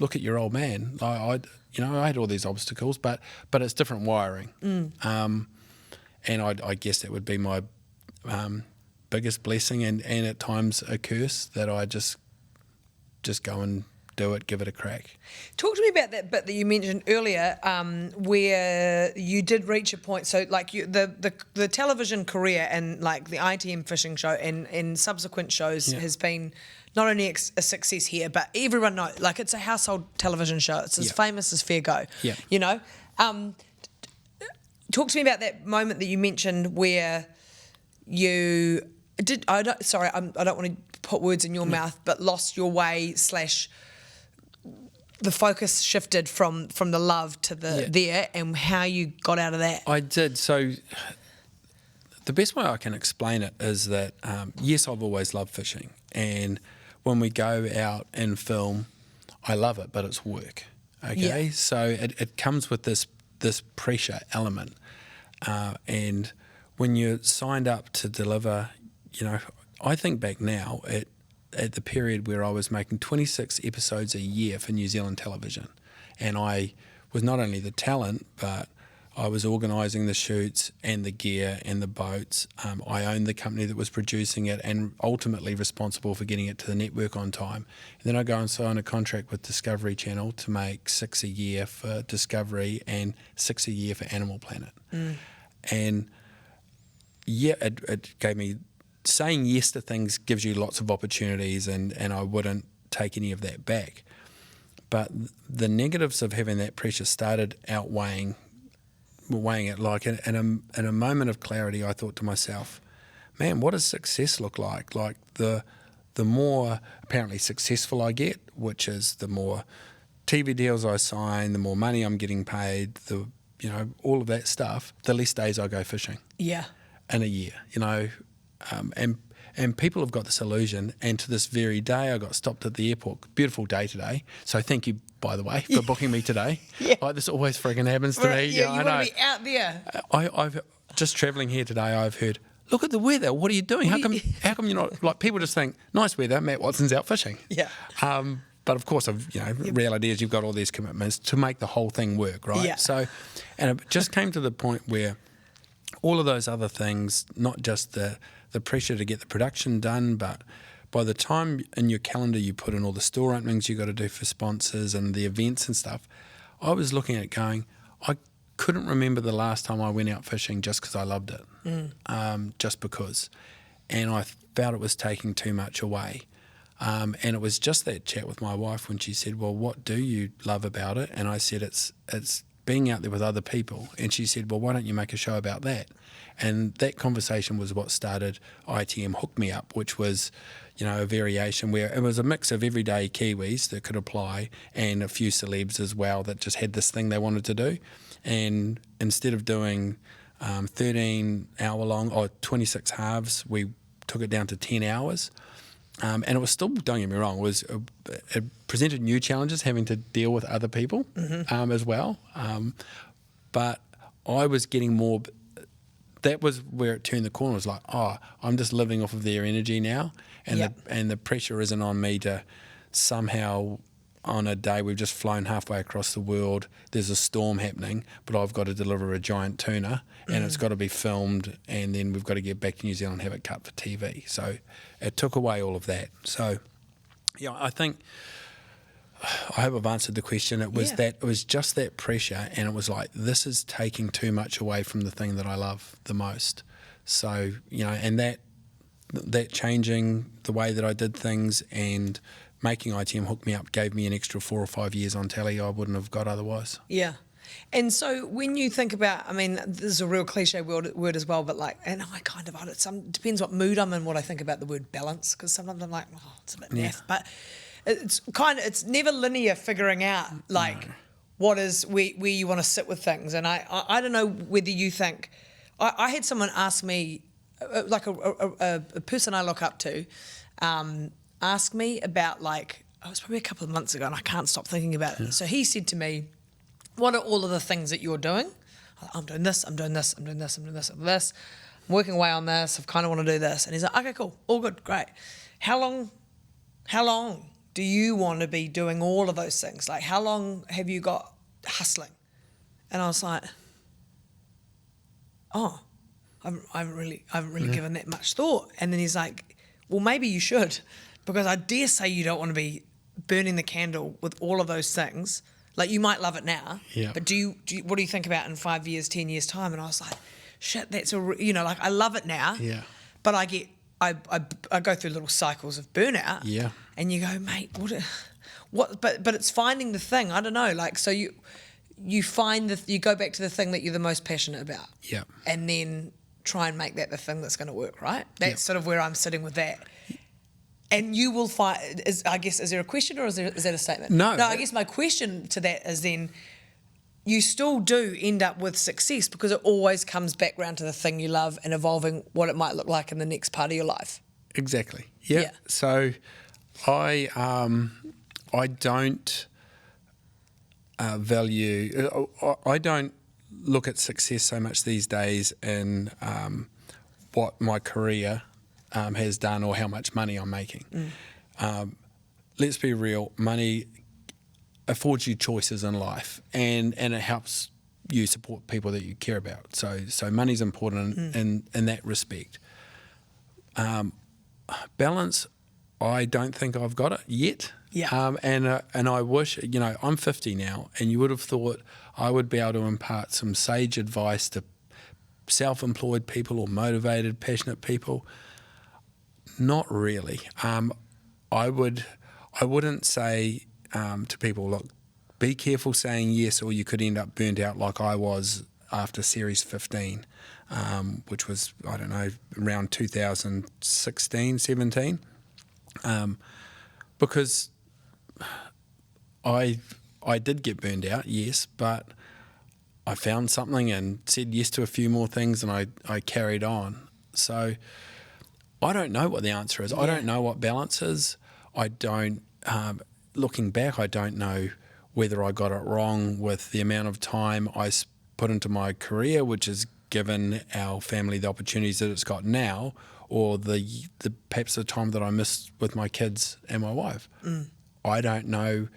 look at your old man. I had all these obstacles, but it's different wiring. And I guess that would be my biggest blessing and at times a curse, that I just go and do it, give it a crack. Talk to me about that bit that you mentioned earlier, where you did reach a point. So, like, the television career and like the ITM fishing show and subsequent shows has been not only a success here, but everyone knows, like, it's a household television show. It's as famous as Fair Go. Yeah. Talk to me about that moment that you mentioned where you did. I don't want to put words in your mouth, but lost your way / the focus shifted from the love to the there, and how you got out of that. I did. So the best way I can explain it is that, yes, I've always loved fishing. And when we go out and film, I love it, but it's work. Okay? Yeah. So it comes with this pressure element. And when you're signed up to deliver, I think back now at the period where I was making 26 episodes a year for New Zealand television. And I was not only the talent, but I was organising the shoots and the gear and the boats. I owned the company that was producing it and ultimately responsible for getting it to the network on time. And then I go and sign a contract with Discovery Channel to make 6 a year for Discovery and 6 a year for Animal Planet. And it gave me, saying yes to things gives you lots of opportunities, and I wouldn't take any of that back. But the negatives of having that pressure started weighing it. Like in a moment of clarity, I thought to myself, man, what does success look like? Like the more apparently successful I get, which is the more TV deals I sign, the more money I'm getting paid, all of that stuff, the less days I go fishing. Yeah. In a year, and people have got this illusion, and to this very day I got stopped at the airport. Beautiful day today, so thank you, by the way, for booking me today. Like, this always friggin' happens to me. Yeah, you I want know. to be out there. I've just travelling here today, I've heard, look at the weather, what are you doing? How come you're not, like, people just think, nice weather, Matt Watson's out fishing. Yeah. But of course, reality is you've got all these commitments to make the whole thing work, right? Yeah. So, and it just came to the point where all of those other things, not just the pressure to get the production done, but by the time in your calendar you put in all the store openings you got to do for sponsors and the events and stuff, I was looking at it going, I couldn't remember the last time I went out fishing just because I loved it, just because. And I felt it was taking too much away. And it was just that chat with my wife when she said, well, what do you love about it? And I said, it's being out there with other people. And she said, well, why don't you make a show about that? And that conversation was what started ITM Hook Me Up, which was, a variation where it was a mix of everyday Kiwis that could apply and a few celebs as well that just had this thing they wanted to do. And instead of doing 13-hour-long or 26 halves, we took it down to 10 hours. And it was still, don't get me wrong, it presented new challenges having to deal with other people as well. But I was getting more that was where it turned the corner. It was like, oh, I'm just living off of their energy now, and the pressure isn't on me to somehow, on a day we've just flown halfway across the world, there's a storm happening, but I've got to deliver a giant tuna and it's got to be filmed, and then we've got to get back to New Zealand and have it cut for TV. So it took away all of that. So yeah, I think, I hope I've answered the question. It was that, it was just that pressure, and it was like, this is taking too much away from the thing that I love the most. So, you know, and that changing the way that I did things and making ITM hook me up gave me an extra 4 or 5 years on telly I wouldn't have got otherwise. Yeah. And so when you think about, I mean, this is a real cliche word as well, but like, and I kind of, depends what mood I'm in, what I think about the word balance, because sometimes I'm like, oh, it's a bit naff, but it's never linear figuring out like what is, where you want to sit with things. And I don't know whether you think, I had someone ask me, like a person I look up to, ask me about, like, it was probably a couple of months ago, and I can't stop thinking about it. So he said to me, what are all of the things that you're doing? I'm doing this, I'm doing this, I'm doing this, I'm doing this, I'm doing this. I'm working away on this, I kind of want to do this. And he's like, okay, cool, all good, great. How long do you want to be doing all of those things? Like, how long have you got hustling? And I was like, oh, I haven't really given that much thought. And then he's like, well, maybe you should, because I dare say you don't want to be burning the candle with all of those things. Like, you might love it now, but what do you think about in 5 years, 10 years time? And I was like, shit, that's like, I love it now, but I go through little cycles of burnout, and you go, mate, but it's finding the thing. I don't know, like, so you find you go back to the thing that you're the most passionate about, and then try and make that the thing that's going to work, right? That's sort of where I'm sitting with that. And you will find, I guess, is there a question, or is that a statement? No. I guess my question to that is then, you still do end up with success because it always comes back round to the thing you love and evolving what it might look like in the next part of your life. Exactly. Yeah. So I don't value, I don't look at success so much these days in what my career has done or how much money I'm making. Let's be real, money affords you choices in life, and it helps you support people that you care about. So money's important in that respect. Balance, I don't think I've got it yet. And I wish, I'm 50 now, and you would have thought I would be able to impart some sage advice to self-employed people or motivated, passionate people. Not really. I wouldn't say to people, look, be careful saying yes, or you could end up burnt out like I was after Series 15, which was, I don't know, around 2016, 17. Because I did get burned out, yes, but I found something and said yes to a few more things, and I carried on. So I don't know what the answer is. I don't know what balance is. I don't, looking back, I don't know whether I got it wrong with the amount of time I put into my career, which has given our family the opportunities that it's got now, or the perhaps the time that I missed with my kids and my wife. I don't know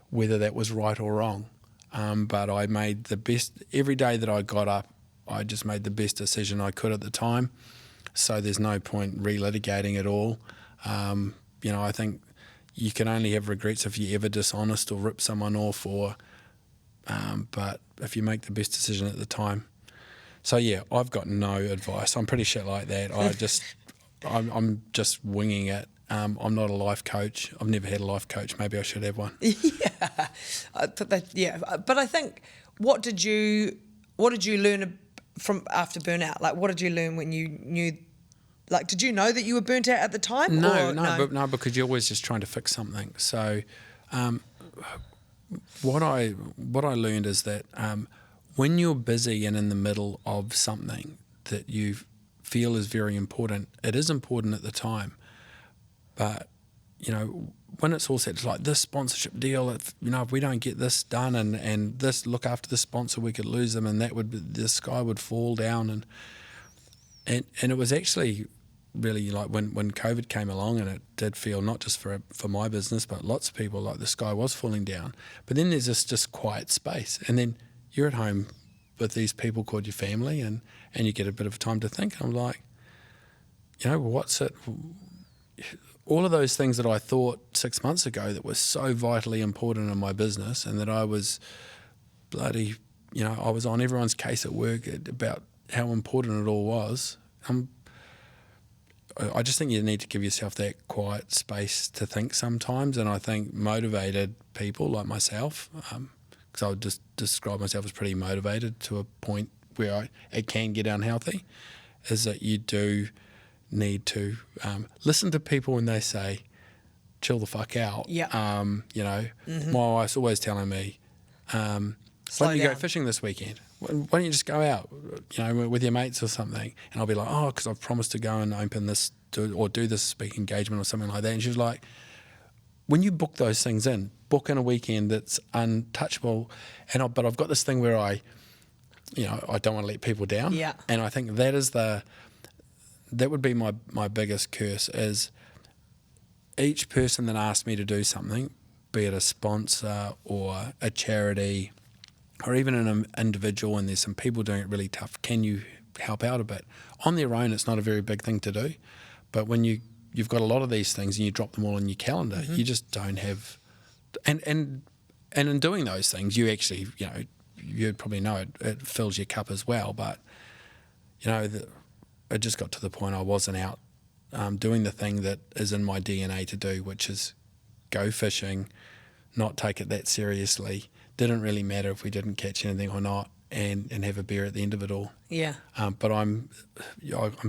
whether that was right or wrong, but I made the best. Every day that I got up, I just made the best decision I could at the time. So there's no point relitigating it all. I think you can only have regrets if you're ever dishonest or rip someone off, but if you make the best decision at the time. So yeah, I've got no advice. I'm pretty shit like that. I'm just winging it. I'm not a life coach. I've never had a life coach. Maybe I should have one. But I think, what did you learn from after burnout? Like, what did you learn when you knew? Like, did you know that you were burnt out at the time? No, because you're always just trying to fix something. So, what I learned is that when you're busy and in the middle of something that you feel is very important, it is important at the time. But when it's all set, it's like this sponsorship deal. If we don't get this done and this look after the sponsor, we could lose them, and the sky would fall down. And And it was actually really like when COVID came along, and it did feel not just for my business, but lots of people, like the sky was falling down. But then there's this just quiet space, and then you're at home with these people called your family, and you get a bit of time to think. I'm like, what's it? All of those things that I thought 6 months ago that were so vitally important in my business, and that I was bloody, I was on everyone's case at work about how important it all was. I just think you need to give yourself that quiet space to think sometimes, and I think motivated people like myself, because I would just describe myself as pretty motivated to a point where it can get unhealthy, is that you do need to listen to people when they say, chill the fuck out. Yeah. My wife's always telling me, why don't you go fishing this weekend? Why don't you just go out, with your mates or something? And I'll be like, because I've promised to go and open this or do this speaking engagement or something like that. And she was like, when you book those things in, book in a weekend that's untouchable. But I've got this thing where I don't want to let people down. Yeah. And I think that would be my biggest curse, is each person that asks me to do something, be it a sponsor or a charity or even an individual, and there's some people doing it really tough, can you help out a bit? On their own, it's not a very big thing to do. But when you've got a lot of these things and you drop them all in your calendar, you just don't have... And in doing those things, you actually, you'd probably know it fills your cup as well. But, it just got to the point I wasn't out doing the thing that is in my DNA to do, which is go fishing, not take it that seriously. Didn't really matter if we didn't catch anything or not, and have a beer at the end of it all. Yeah. But I'm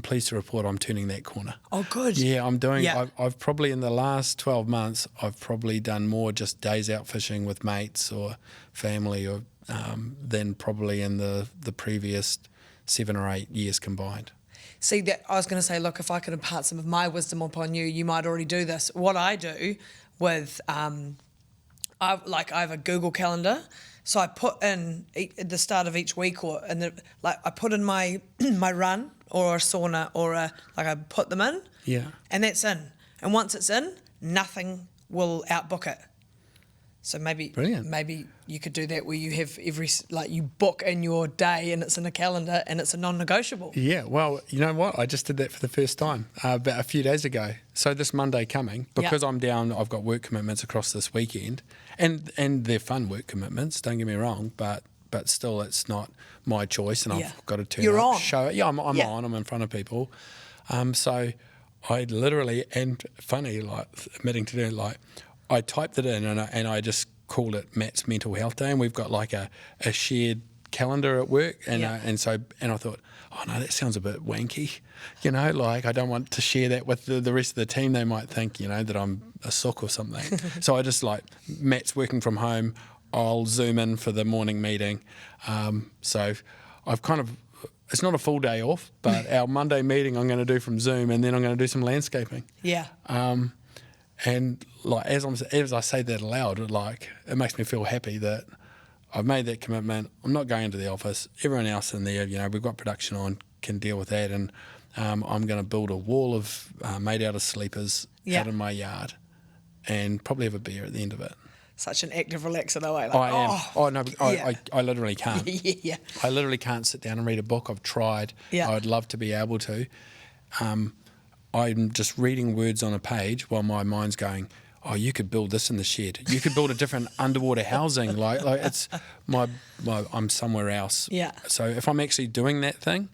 pleased to report I'm turning that corner. Oh, good. Yeah, I'm doing. Yeah. I've probably in the last 12 months, I've probably done more just days out fishing with mates or family, or than probably in the previous 7 or 8 years combined. See, that I was going to say, look, if I could impart some of my wisdom upon you, you might already do this. What I do with, I have a Google Calendar, so I put in at the start of each week, I put in my my run or a sauna or I put them in, and that's in. And once it's in, nothing will outbook it. So maybe you could do that where you have you book in your day and it's in a calendar and it's a non-negotiable. Yeah, well, you know what? I just did that for the first time about a few days ago. So this Monday coming, because I'm down, I've got work commitments across this weekend, and they're fun work commitments, don't get me wrong, but still it's not my choice, and I've got to turn You're up, on. show it. Yeah, I'm on, I'm in front of people. So I literally, and funny, admitting to doing I typed it in and I just called it Matt's Mental Health Day, and we've got a shared calendar at work, and I thought, oh no, that sounds a bit wanky, I don't want to share that with the rest of the team. They might think, that I'm a sook or something. So I just Matt's working from home, I'll Zoom in for the morning meeting. So I've it's not a full day off, but our Monday meeting I'm going to do from Zoom, and then I'm going to do some landscaping. Yeah. And as I say that aloud, it makes me feel happy that I've made that commitment. I'm not going into the office. Everyone else in there, we've got production on, can deal with that. And I'm going to build a wall of made out of sleepers out in my yard, and probably have a beer at the end of it. Such an active relaxer though, eh? I am. Oh no, I literally can't. Yeah. I literally can't sit down and read a book. I've tried. Yeah. I'd love to be able to. I'm just reading words on a page while my mind's going, oh, you could build this in the shed. You could build a different underwater housing. It's I'm somewhere else. Yeah. So if I'm actually doing that thing,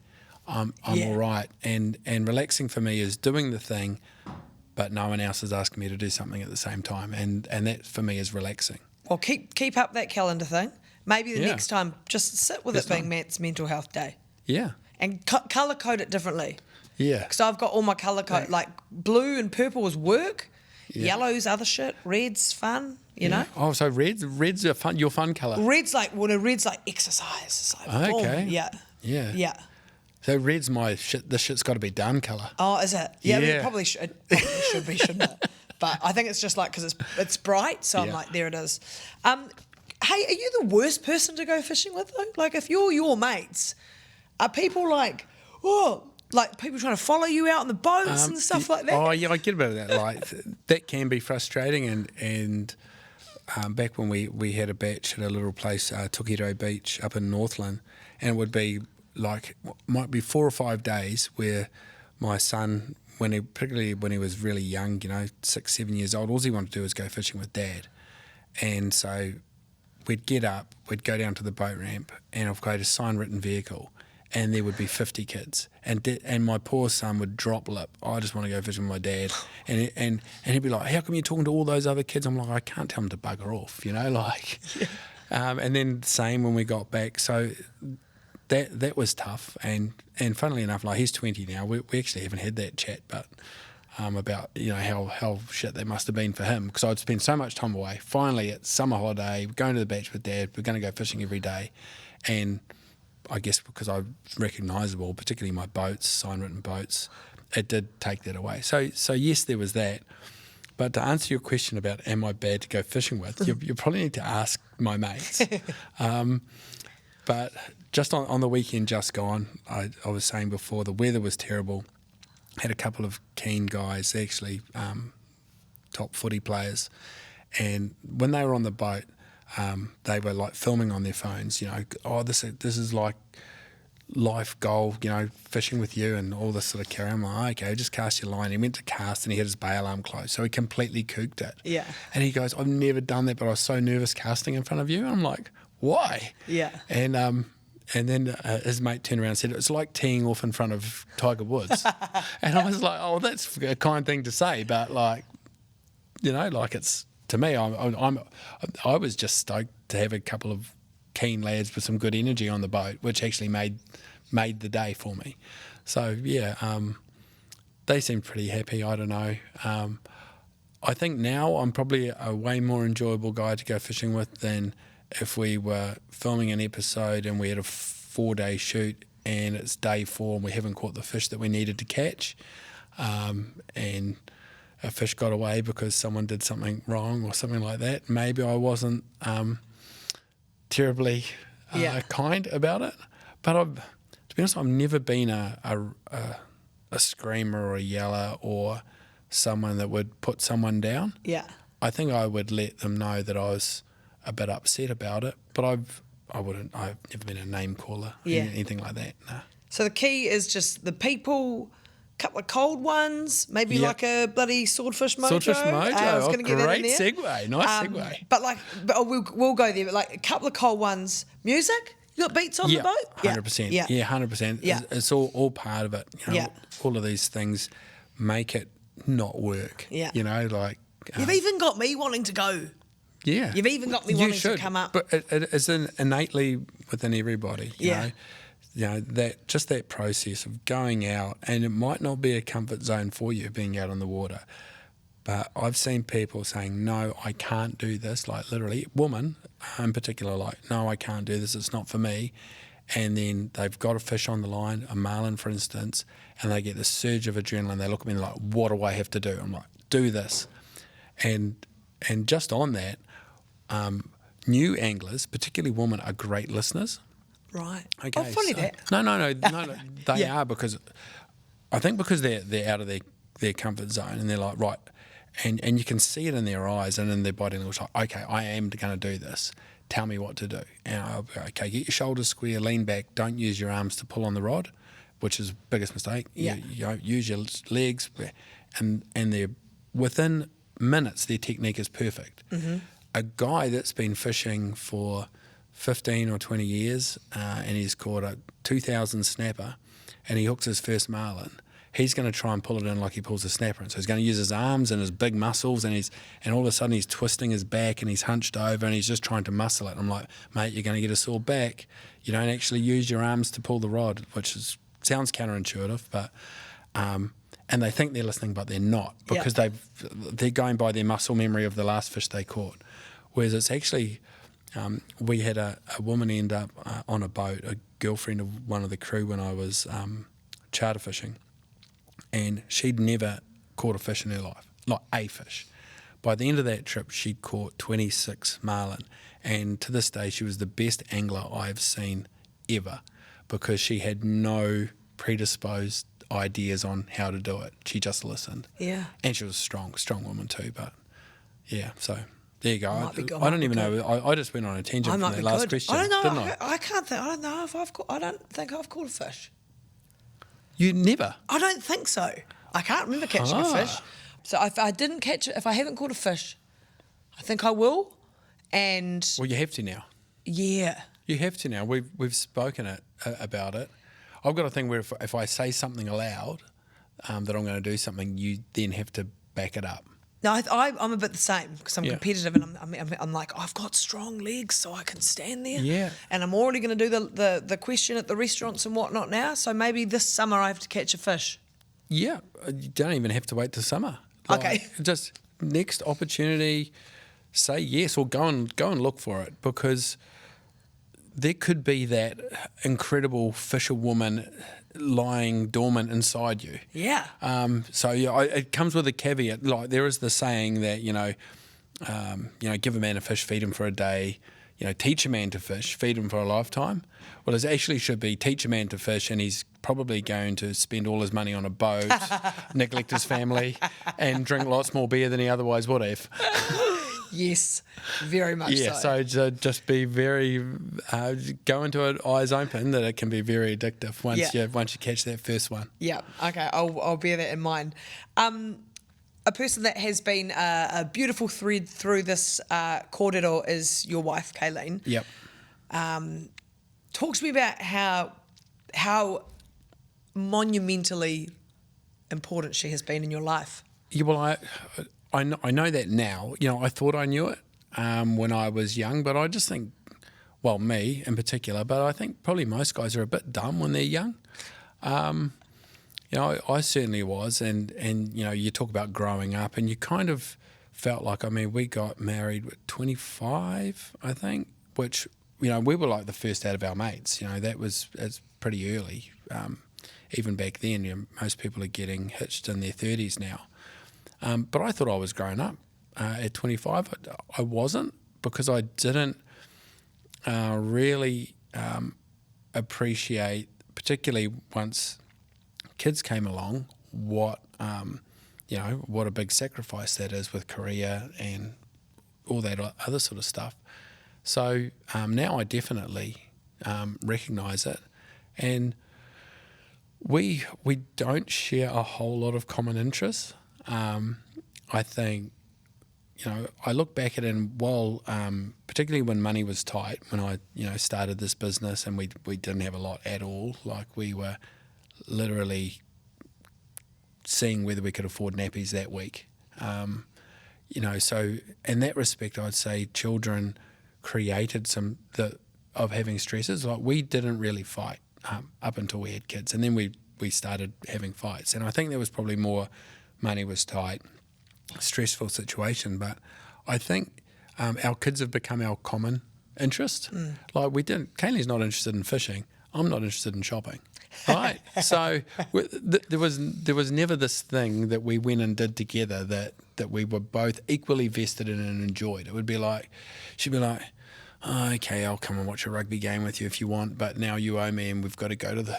I'm all right. And relaxing for me is doing the thing, but no one else is asking me to do something at the same time. And that for me is relaxing. Well, keep up that calendar thing. Maybe the next time, just sit with it being Matt's Mental Health Day. Yeah. And colour code it differently. Yeah. Because I've got all my colour code, blue and purple is work, yellow's other shit, red's fun, you know? Oh, so red's your fun colour. Red's red's exercise. It's boom. Okay. Yeah. Yeah. So red's my shit, this shit's got to be done colour. Oh, is it? Yeah, I mean, it probably should be, shouldn't it? But I think it's just because it's bright, so I'm there it is. Hey, are you the worst person to go fishing with though? If you're your mates, are people like people trying to follow you out on the boats and stuff like that? Oh yeah, I get a bit of that. Like that can be frustrating, and back when we had a batch at a little place, Aotearoa Beach up in Northland, and it would be like might be 4 or 5 days where my son, particularly when he was really young, 6, 7 years old, all he wanted to do was go fishing with Dad, and so we'd get up, we'd go down to the boat ramp, and I've got a sign-written vehicle. And there would be 50 kids, and my poor son would drop lip. I just want to go fishing with my dad, and he'd be like, "How come you're talking to all those other kids?" I'm like, "I can't tell them to bugger off, like." Yeah. And then same when we got back, so that was tough. And funnily enough, like he's 20 now. We actually haven't had that chat, but about how shit that must have been for him, because I'd spent so much time away. Finally, it's summer holiday, we're going to the beach with Dad. We're going to go fishing every day, and I guess because I'm recognisable, particularly my boats, sign-written boats, it did take that away. So yes, there was that. But to answer your question about am I bad to go fishing with, you probably need to ask my mates. But just on the weekend just gone, I was saying before, the weather was terrible. Had a couple of keen guys, actually top footy players, and when they were on the boat, they were like filming on their phones, this is like life goal, fishing with you and all this sort of carry. I'm like, okay, just cast your line. He went to cast and he had his bail arm closed, so he completely cooked it. Yeah. And he goes, I've never done that, but I was so nervous casting in front of you. And I'm like, why? Yeah. And then his mate turned around and said, it's like teeing off in front of Tiger Woods. And I was like, oh, that's a kind thing to say, but like, it's, to me, I was just stoked to have a couple of keen lads with some good energy on the boat, which actually made the day for me. So yeah, they seemed pretty happy. I don't know. I think now I'm probably a way more enjoyable guy to go fishing with than if we were filming an episode and we had a 4-day shoot and it's day 4 and we haven't caught the fish that we needed to catch, and a fish got away because someone did something wrong or something like that. Maybe I wasn't terribly kind about it. But to be honest, I've never been a screamer or a yeller or someone that would put someone down. Yeah. I think I would let them know that I was a bit upset about it. But I've never been a name caller, anything like that. No. So the key is just the people, couple of cold ones, maybe like a bloody swordfish mojo. Swordfish mojo. I was going to get that in great there. segue. Nice segue. But we'll go there. But like a couple of cold ones. Music? You got beats on the boat? 100%. Yeah, 100%. Yeah. It's all part of it. All of these things make it not work. Yeah. You've even got me wanting to go. Yeah. You've even got me wanting to come up. But it's innately within everybody. You know? That process of going out, and it might not be a comfort zone for you being out on the water, but I've seen people saying, no, I can't do this, like literally, women in particular, like, no, I can't do this, it's not for me. And then they've got a fish on the line, a marlin for instance, and they get this surge of adrenaline. They look at me and they're like, what do I have to do? I'm like, do this. And just on that, new anglers, particularly women, are great listeners. Right. Okay, funny that. No. They are, because I think because they're out of their comfort zone and they're like, right, and you can see it in their eyes and in their body language, like, okay, I am going to do this. Tell me what to do. And I'll be, okay, get your shoulders square, lean back, don't use your arms to pull on the rod, which is the biggest mistake. Yeah. You use your legs, and they're within minutes, their technique is perfect. Mm-hmm. A guy that's been fishing for 15 or 20 years and he's caught a 2,000 snapper and he hooks his first marlin, he's going to try and pull it in like he pulls a snapper in. So he's going to use his arms and his big muscles, and all of a sudden he's twisting his back and he's hunched over and he's just trying to muscle it. I'm like, mate, you're going to get a sore back. You don't actually use your arms to pull the rod, which sounds counterintuitive, but and they think they're listening, but they're not, because they're going by their muscle memory of the last fish they caught. Whereas it's actually, we had a woman end up on a boat, a girlfriend of one of the crew when I was charter fishing, and she'd never caught a fish in her life, like a fish. By the end of that trip, she'd caught 26 marlin, and to this day, she was the best angler I've seen ever, because she had no predisposed ideas on how to do it. She just listened. Yeah. And she was a strong woman too. But yeah, so there you go. Might be good, I don't might even be know. I just went on a tangent from might that be last good. question. I don't know. Didn't I? I can't think. I don't know if I've caught. I don't think I've caught a fish. You never. I don't think so. I can't remember catching a fish. So if I didn't catch it, if I haven't caught a fish, I think I will. And Well, you have to now. yeah, You have to now. We've spoken about it. I've got a thing where if I say something aloud that I'm going to do something, you then have to back it up. no, I'm a bit the same because I'm Yeah. competitive and I'm like, I've got strong legs so I can stand there. Yeah. And I'm already going to do the question at the restaurants and whatnot now. So maybe this summer I have to catch a fish. Yeah, you don't even have to wait till summer. Okay. Just next opportunity, say yes or go and look for it, because there could be that incredible fisherwoman lying dormant inside you. Yeah. So yeah, it comes with a caveat. Like there is the saying that give a man a fish, feed him for a day. Teach a man to fish, feed him for a lifetime. Well, it actually should be teach a man to fish, and he's probably going to spend all his money on a boat, neglect his family, and drink lots more beer than he otherwise would have. Yes, very much Yeah, so just be very go into it eyes open that it can be very addictive once you catch that first one. Yeah, okay, I'll bear that in mind. A person that has been a beautiful thread through this kōrero is your wife, Kayleen. Yep. Talk to me about how monumentally important she has been in your life. Yeah, well, I know that now. I thought I knew it when I was young, but I just think, well, me in particular, but I think probably most guys are a bit dumb when they're young. I certainly was, and you talk about growing up, and you kind of felt like, we got married at 25, I think, which, we were like the first out of our mates. It's pretty early. Even back then, most people are getting hitched in their 30s now. But I thought I was grown up at 25. I wasn't, because I didn't really appreciate, particularly once kids came along, what a big sacrifice that is with career and all that other sort of stuff. So now I definitely recognise it, and we don't share a whole lot of common interests. I think, I look back at it, and while particularly when money was tight, when I started this business and we didn't have a lot at all, like we were literally seeing whether we could afford nappies that week. So in that respect, I'd say children created some of having stresses. Like we didn't really fight up until we had kids, and then we started having fights. And I think there was probably more money was tight, stressful situation. But I think our kids have become our common interest. Like Kayleen's not interested in fishing. I'm not interested in shopping. Right. So there was never this thing that we went and did together that we were both equally vested in and enjoyed. It would be like, she'd be like, oh, okay, I'll come and watch a rugby game with you if you want, but now you owe me and we've got to go to the,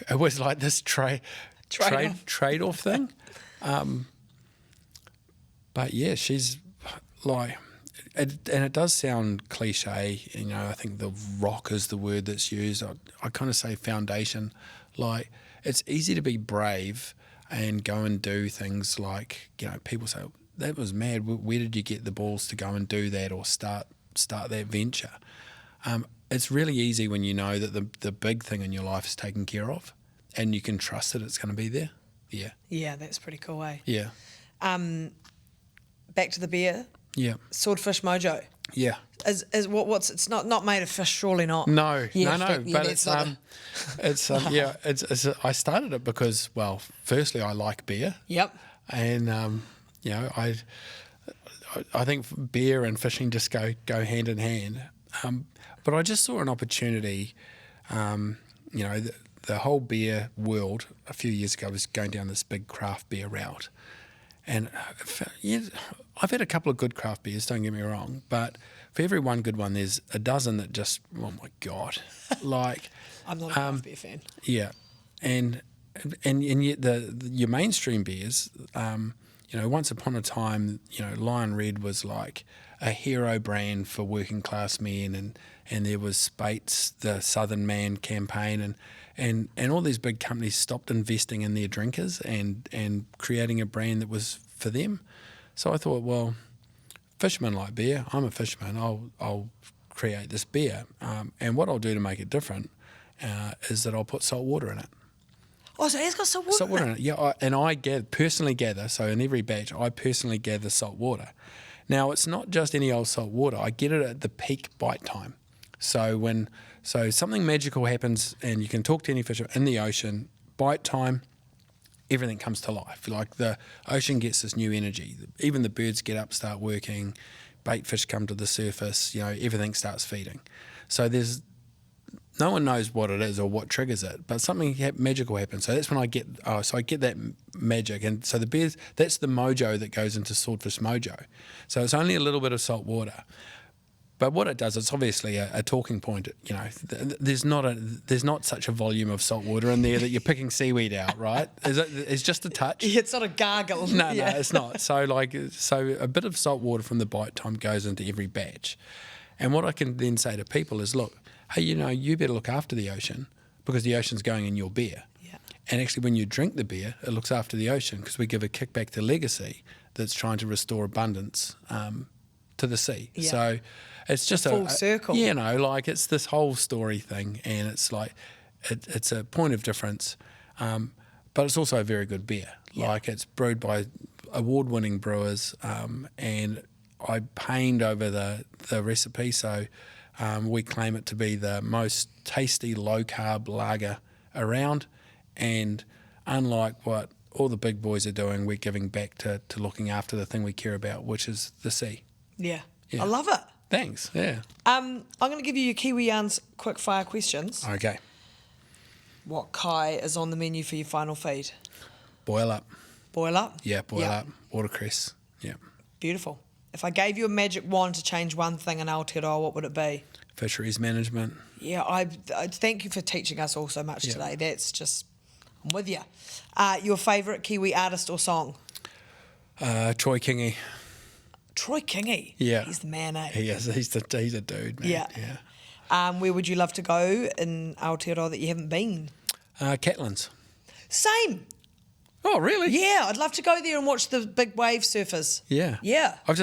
it was like this trade-off thing. But yeah, she's like, and it does sound cliche, I think the rock is the word that's used. I kind of say foundation. Like, it's easy to be brave and go and do things like, people say, that was mad. Where did you get the balls to go and do that or start that venture? It's really easy when you know that the big thing in your life is taken care of and you can trust that it's going to be there. Yeah. Yeah, that's pretty cool, eh? Yeah. Back to the beer. Yeah. Swordfish Mojo. Yeah. Is what's it's not made of fish, surely not. No, Yeah, no. yeah, But it's I started it because, well, firstly I like beer. Yep. And I think beer and fishing just go hand in hand. But I just saw an opportunity. The whole beer world a few years ago was going down this big craft beer route, and I've had a couple of good craft beers. Don't get me wrong, but for every one good one, there's a dozen that just, oh my god, like I'm not a craft beer fan. Yeah, and and yet your mainstream beers, once upon a time, Lion Red was like a hero brand for working class men, and there was Spates, the Southern Man campaign, and all these big companies stopped investing in their drinkers and creating a brand that was for them. So I thought, well, fishermen like beer. I'm a fisherman. I'll create this beer, and what I'll do to make it different is that I'll put salt water in it. Oh, so it's got salt water in it? Yeah, and I personally gather, so in every batch, I personally gather salt water. Now, it's not just any old salt water. I get it at the peak bite time. So something magical happens, and you can talk to any fisher in the ocean, bite time, everything comes to life. Like the ocean gets this new energy. Even the birds get up, start working, bait fish come to the surface, everything starts feeding. So no one knows what it is or what triggers it, but something magical happens. So that's when I get that magic. And so the beers, that's the mojo that goes into Swordfish Mojo. So it's only a little bit of salt water. But what it does, it's obviously a talking point. There's not such a volume of salt water in there that you're picking seaweed out, right? It's just a touch. It's not a gargle. No, it's not. So a bit of salt water from the bite time goes into every batch. And what I can then say to people is, look, hey, you better look after the ocean because the ocean's going in your beer. Yeah. And actually, when you drink the beer, it looks after the ocean because we give a kickback to Legacy that's trying to restore abundance to the sea. Yeah. So it's just a full circle. It's this whole story thing, and it's like it's a point of difference, but it's also a very good beer. Yeah. Like it's brewed by award-winning brewers, and I paned over the recipe, so we claim it to be the most tasty low-carb lager around, and unlike what all the big boys are doing, we're giving back to looking after the thing we care about, which is the sea. Yeah. Yeah. I love it. Thanks, yeah. I'm going to give you your Kiwi Yarns quick fire questions. Okay. What kai is on the menu for your final feed? Boil up. Boil up? Yeah, boil up. Watercress. Yeah. Beautiful. If I gave you a magic wand to change one thing in Aotearoa, what would it be? Fisheries management. Yeah, I thank you for teaching us all so much today. That's just, I'm with you. Your favourite Kiwi artist or song? Troy Kingy. Troy Kingy. Yeah. He's the man, eh? He is. He's a dude, man. Yeah. Where would you love to go in Aotearoa that you haven't been? Catlins. Same. Oh, really? Yeah, I'd love to go there and watch the big wave surfers. Yeah. Yeah. I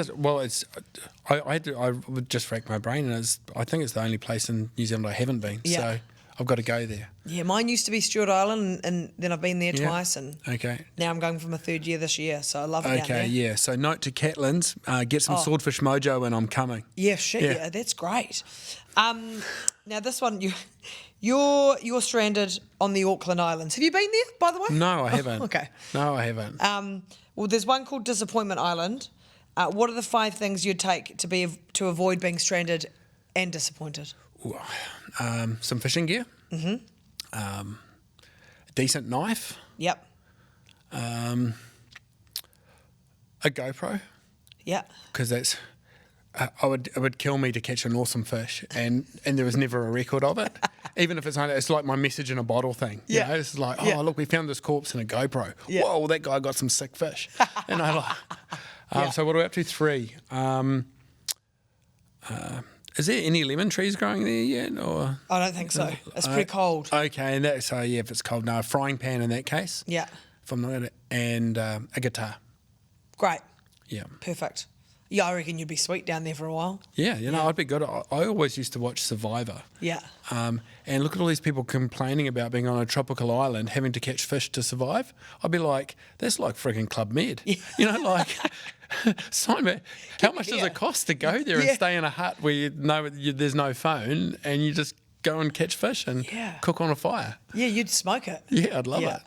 would just rack my brain, and I think it's the only place in New Zealand I haven't been. Yeah. So I've got to go there. Yeah, mine used to be Stewart Island, and then I've been there twice, and Okay. now I'm going for my third year this year, so I love it down there. Okay, yeah. So note to Catlins, get some Swordfish Mojo and I'm coming. Yeah, shit, yeah, that's great. Now this one, you're stranded on the Auckland Islands. Have you been there, by the way? No, I haven't. Okay. No, I haven't. Well, there's one called Disappointment Island. What are the 5 things you'd take to avoid being stranded and disappointed? Ooh, some fishing gear. Mm-hmm. A decent knife. Yep. A GoPro. Yeah. Because it would kill me to catch an awesome fish, and there was never a record of it. Even if it's like my message in a bottle thing. Yeah. It's like, Yeah. look, we found this corpse in a GoPro. Yeah. Whoa, that guy got some sick fish. And Yeah. So what are we up to? 3. Is there any lemon trees growing there yet? Or I don't think so. It's pretty cold. Okay, and if it's cold, no, a frying pan in that case. Yeah. If I'm not at it, and a guitar. Great. Yeah. Perfect. Yeah, I reckon you'd be sweet down there for a while. Yeah, I'd be good. I always used to watch Survivor. Yeah. And look at all these people complaining about being on a tropical island, having to catch fish to survive. I'd be like, that's like freaking Club Med. Yeah. Simon, how much does there. it cost to go there and stay in a hut where there's no phone and you just go and catch fish and cook on a fire? Yeah, you'd smoke it. Yeah, I'd love it.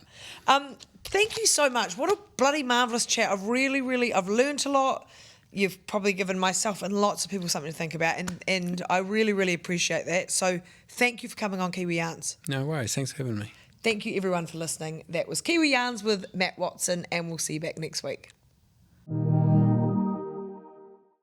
Thank you so much. What a bloody marvellous chat. I've learnt a lot. You've probably given myself and lots of people something to think about, and I really, really appreciate that. So thank you for coming on Kiwi Yarns. No worries. Thanks for having me. Thank you, everyone, for listening. That was Kiwi Yarns with Matt Watson, and we'll see you back next week.